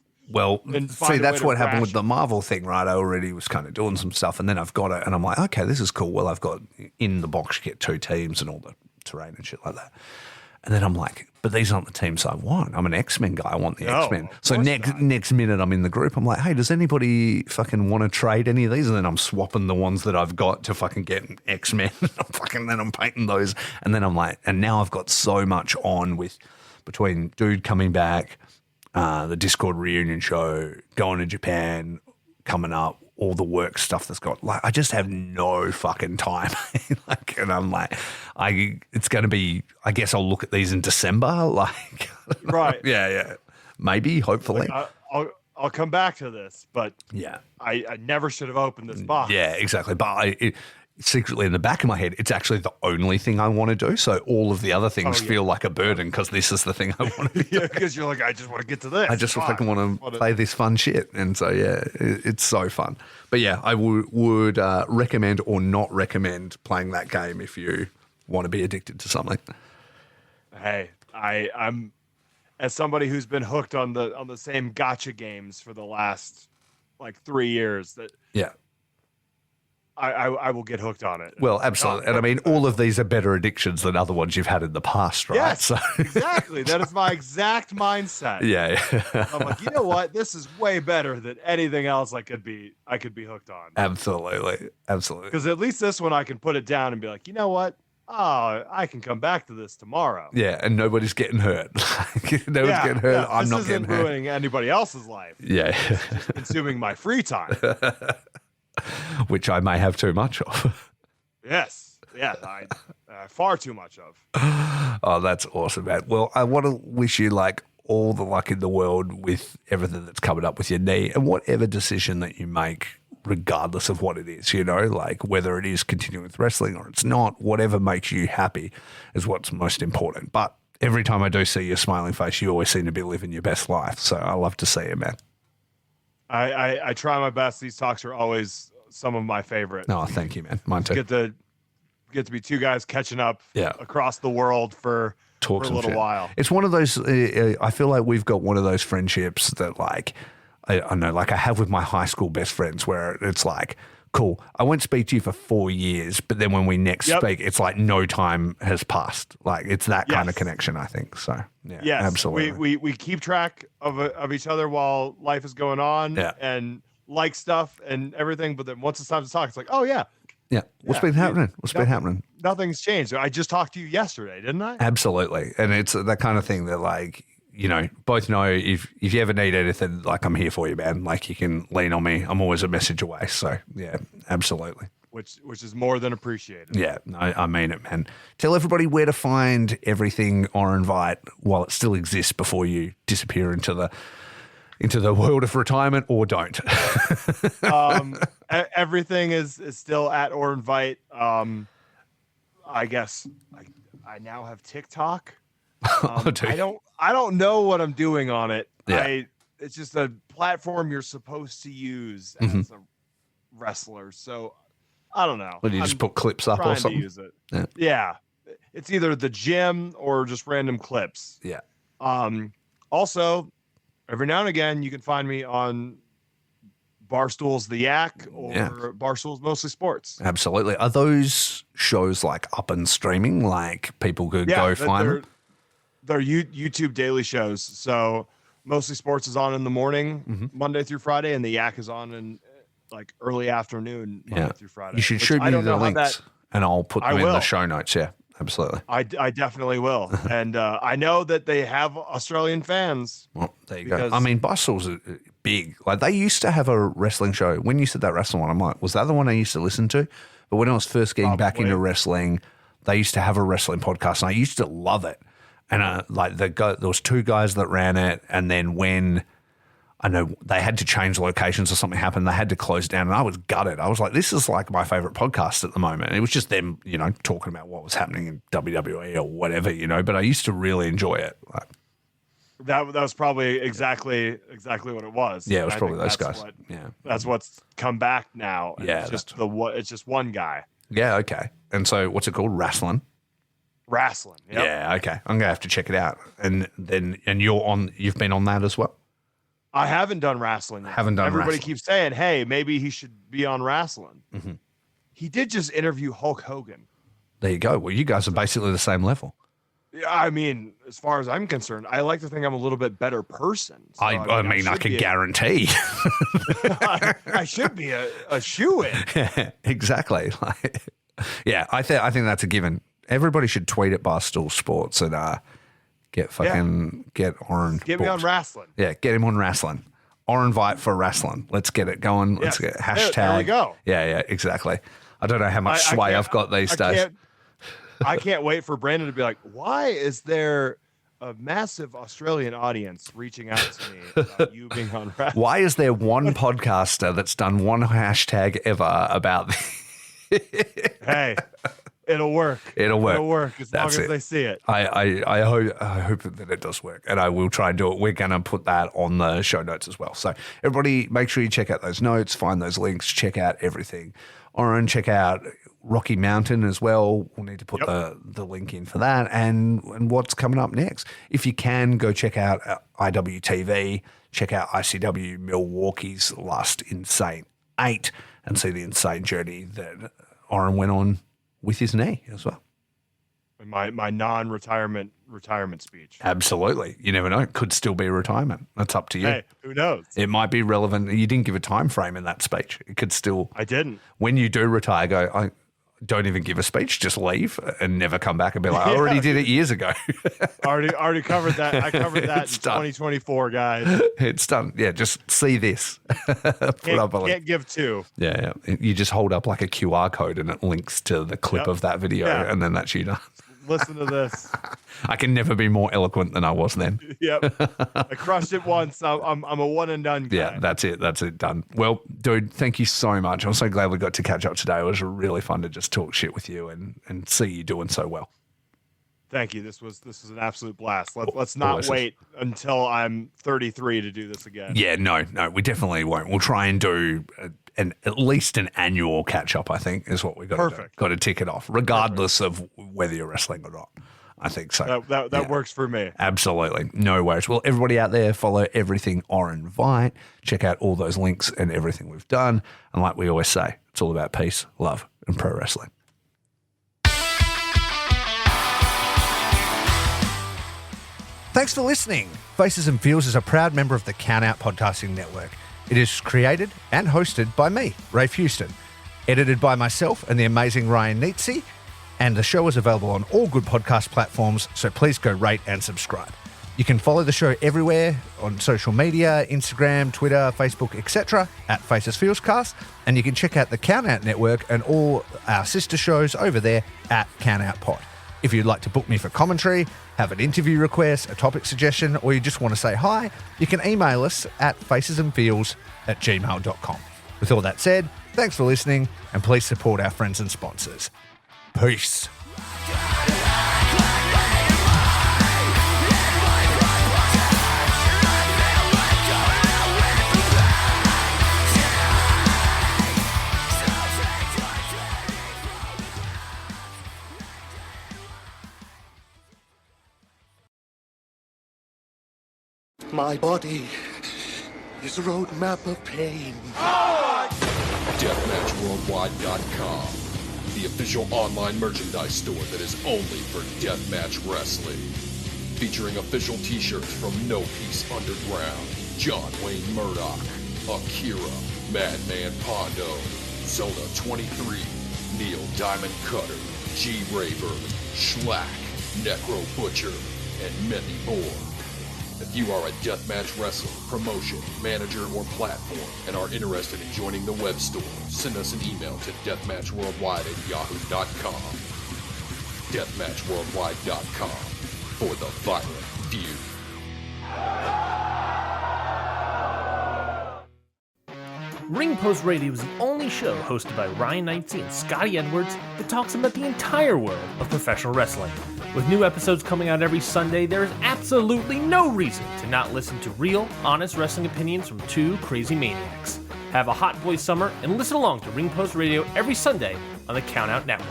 see, that's what happened with the Marvel thing, right? I already was kind of doing some stuff, and then I've got it, and I'm like, okay, this is cool. Well, I've got in the box, you get 2 teams and all the terrain and shit like that. And then I'm like, but these aren't the teams I want. I'm an X-Men guy. I want the X-Men. So next minute I'm in the group. I'm like, hey, does anybody fucking want to trade any of these? And then I'm swapping the ones that I've got to fucking get X-Men. Then I'm painting those. And then I'm like, and now I've got so much on with between dude coming back, the Discord reunion show, going to Japan, coming up, all the work stuff that's got, like, I just have no fucking time. And I'm like, it's going to be, I guess I'll look at these in December. Like, right. Yeah. Maybe, hopefully. Like, I'll come back to this, but yeah, I never should have opened this box. Yeah, exactly. But secretly in the back of my head, it's actually the only thing I want to do. So all of the other things feel like a burden because this is the thing I want to do. Because you're like, I just want to get to this. I just fucking want to play this fun shit. And so, yeah, it's so fun. But yeah, I would recommend or not recommend playing that game if you want to be addicted to something. Hey, I'm as somebody who's been hooked on the same gacha games for the last like 3 years, that yeah. I will get hooked on it. Well, absolutely. And I mean, all of these are better addictions than other ones you've had in the past, right? Yes, so. Exactly. That is my exact mindset. Yeah. I'm like, you know what? This is way better than anything else I could be hooked on. Absolutely. Because at least this one I can put it down and be like, you know what? Oh, I can come back to this tomorrow. Yeah, and nobody's getting hurt. No one's getting hurt. I'm not getting hurt. This isn't ruining anybody else's life. Yeah. It's just consuming my free time. Which I may have too much of. Yes. Yeah, far too much of. Oh, that's awesome, man. Well, I want to wish you like all the luck in the world with everything that's coming up with your knee and whatever decision that you make, regardless of what it is, you know, like whether it is continuing with wrestling or it's not, whatever makes you happy is what's most important. But every time I do see your smiling face, you always seem to be living your best life. So I love to see it, man. I try my best. These talks are always some of my favorite. No, thank you, man. Mine too. Get to be 2 guys catching up Yeah. across the world for a little while. It's one of those, I feel like we've got one of those friendships that like, I know, like I have with my high school best friends where it's like, cool, I won't speak to you for 4 years, but then when we next speak, it's like no time has passed. Like it's that kind of connection, I think. So yeah, yes, absolutely. We keep track of each other while life is going on and like stuff and everything. But then once it's time to talk, it's like, oh yeah, Yeah. What's been happening? What's been happening? Nothing's changed. I just talked to you yesterday, didn't I? Absolutely. And it's that kind of thing that, like, you know, both know if you ever need anything, like, I'm here for you, man. Like, you can lean on me. I'm always a message away. So, yeah, absolutely. Which is more than appreciated. Yeah, no, I mean it, man. Tell everybody where to find everything Orin Veidt while it still exists before you disappear into the world of retirement or don't. Everything is still at Orin Veidt. I guess I now have TikTok. I don't know what I'm doing on it. Yeah. It's just a platform you're supposed to use as a wrestler. So I don't know. Would you just put clips up or something? To use it. Yeah. It's either the gym or just random clips. Yeah. Also, every now and again, you can find me on Barstool's The Yak or Barstool's Mostly Sports. Absolutely. Are those shows like up and streaming? Like people could go find them? They're YouTube daily shows. So Mostly Sports is on in the morning, Monday through Friday, and The Yak is on in like early afternoon, Monday through Friday. You should shoot me the links and I'll put them in the show notes. Yeah, absolutely. I definitely will. And I know that they have Australian fans. Well, there you go. I mean, Bustle's big. Like, they used to have a wrestling show. When you said that wrestling one, I'm like, was that the one I used to listen to? But when I was first getting back into wrestling, they used to have a wrestling podcast, and I used to love it. And there was two guys that ran it, and then when I know they had to change locations or something happened, they had to close down, and I was gutted. I was like, this is like my favorite podcast at the moment. It was just them, you know, talking about what was happening in WWE or whatever, you know, but I used to really enjoy it. Like, that was probably exactly what it was. Yeah, it was probably those guys. That's what's come back now. Yeah, it's just one guy. Yeah, okay. And so what's it called? Wrestling. Yep. Yeah, okay. I'm gonna have to check it out. And you've been on that as well? I haven't done wrestling yet. Everybody keeps saying, hey, maybe he should be on wrestling. Mm-hmm. He did just interview Hulk Hogan. There you go. Well, you guys are basically the same level. Yeah, I mean, as far as I'm concerned, I like to think I'm a little bit better person. So, I mean, I can guarantee. I should be a shoo-in. Yeah, exactly. Yeah, I think that's a given. Everybody should tweet at Barstool Sports and get Orin. Get me on wrestling. Yeah, get him on wrestling. Orin Veidt for wrestling. Let's get it going. Let's get hashtag. There we go. Yeah, exactly. I don't know how much sway I've got these days. I can't wait for Brandon to be like, why is there a massive Australian audience reaching out to me about you being on wrestling? Why is there one podcaster that's done one hashtag ever about Hey. It'll work. It'll work as long as they see it. I hope that it does work, and I will try and do it. We're going to put that on the show notes as well. So everybody, make sure you check out those notes, find those links, check out everything. Orin, check out Rocky Mountain as well. We'll need to put the link in for that, and what's coming up next. If you can, go check out IWTV, check out ICW Milwaukee's last Insane 8, and see the insane journey that Orin went on with his knee as well. My non-retirement speech. Absolutely. You never know. It could still be retirement. That's up to you. Hey, who knows? It might be relevant. You didn't give a time frame in that speech. It could still. I didn't. When you do retire, go, I don't even give a speech. Just leave and never come back and be like, I already did it years ago. already covered that. I covered that in 2024, guys. It's done. Yeah, just see this. Can't give two. Yeah. You just hold up like a QR code and it links to the clip of that video, and then that's you done. Listen to this. I can never be more eloquent than I was then. Yep. I crushed it once. I'm a one and done guy. Yeah, that's it. That's it. Done. Well, dude, thank you so much. I'm so glad we got to catch up today. It was really fun to just talk shit with you and see you doing so well. Thank you. This was an absolute blast. Let's not wait until I'm 33 to do this again. Yeah, no, we definitely won't. We'll try and do at least an annual catch up, I think, is what we've got to do. Got to tick it off, regardless of whether you're wrestling or not. I think so. That works for me. Absolutely. No worries. Well, everybody out there, follow everything Orin Veidt. Check out all those links and everything we've done. And like we always say, it's all about peace, love, and pro wrestling. Thanks for listening. Faces and Feels is a proud member of the Count Out Podcasting Network. It is created and hosted by me, Rafe Houston. Edited by myself and the amazing Ryan Neitze. And the show is available on all good podcast platforms, so please go rate and subscribe. You can follow the show everywhere on social media, Instagram, Twitter, Facebook, etc. at Faces Feels Cast. And you can check out the Count Out Network and all our sister shows over there at Count Out Pod. If you'd like to book me for commentary, have an interview request, a topic suggestion, or you just want to say hi, you can email us at facesandfeels@gmail.com. With all that said, thanks for listening, and please support our friends and sponsors. Peace. My body is a roadmap of pain. DeathmatchWorldwide.com, the official online merchandise store that is only for deathmatch wrestling. Featuring official t-shirts from No Peace Underground, John Wayne Murdoch, Akira, Madman Pondo, Zona 23, Neil Diamond Cutter, G. Rayburn, Schlack, Necro Butcher, and many more. If you are a deathmatch wrestler, promotion, manager, or platform and are interested in joining the web store, send us an email to deathmatchworldwide@yahoo.com. Deathmatchworldwide.com for the violent feud. Ring Post Radio is the only show hosted by Ryan Neitze and Scotty Edwards that talks about the entire world of professional wrestling. With new episodes coming out every Sunday, there is absolutely no reason to not listen to real, honest wrestling opinions from two crazy maniacs. Have a hot boy summer and listen along to Ring Post Radio every Sunday on the Count Out Network.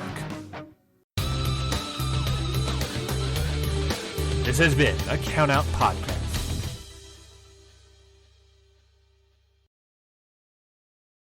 This has been a Count Out Podcast.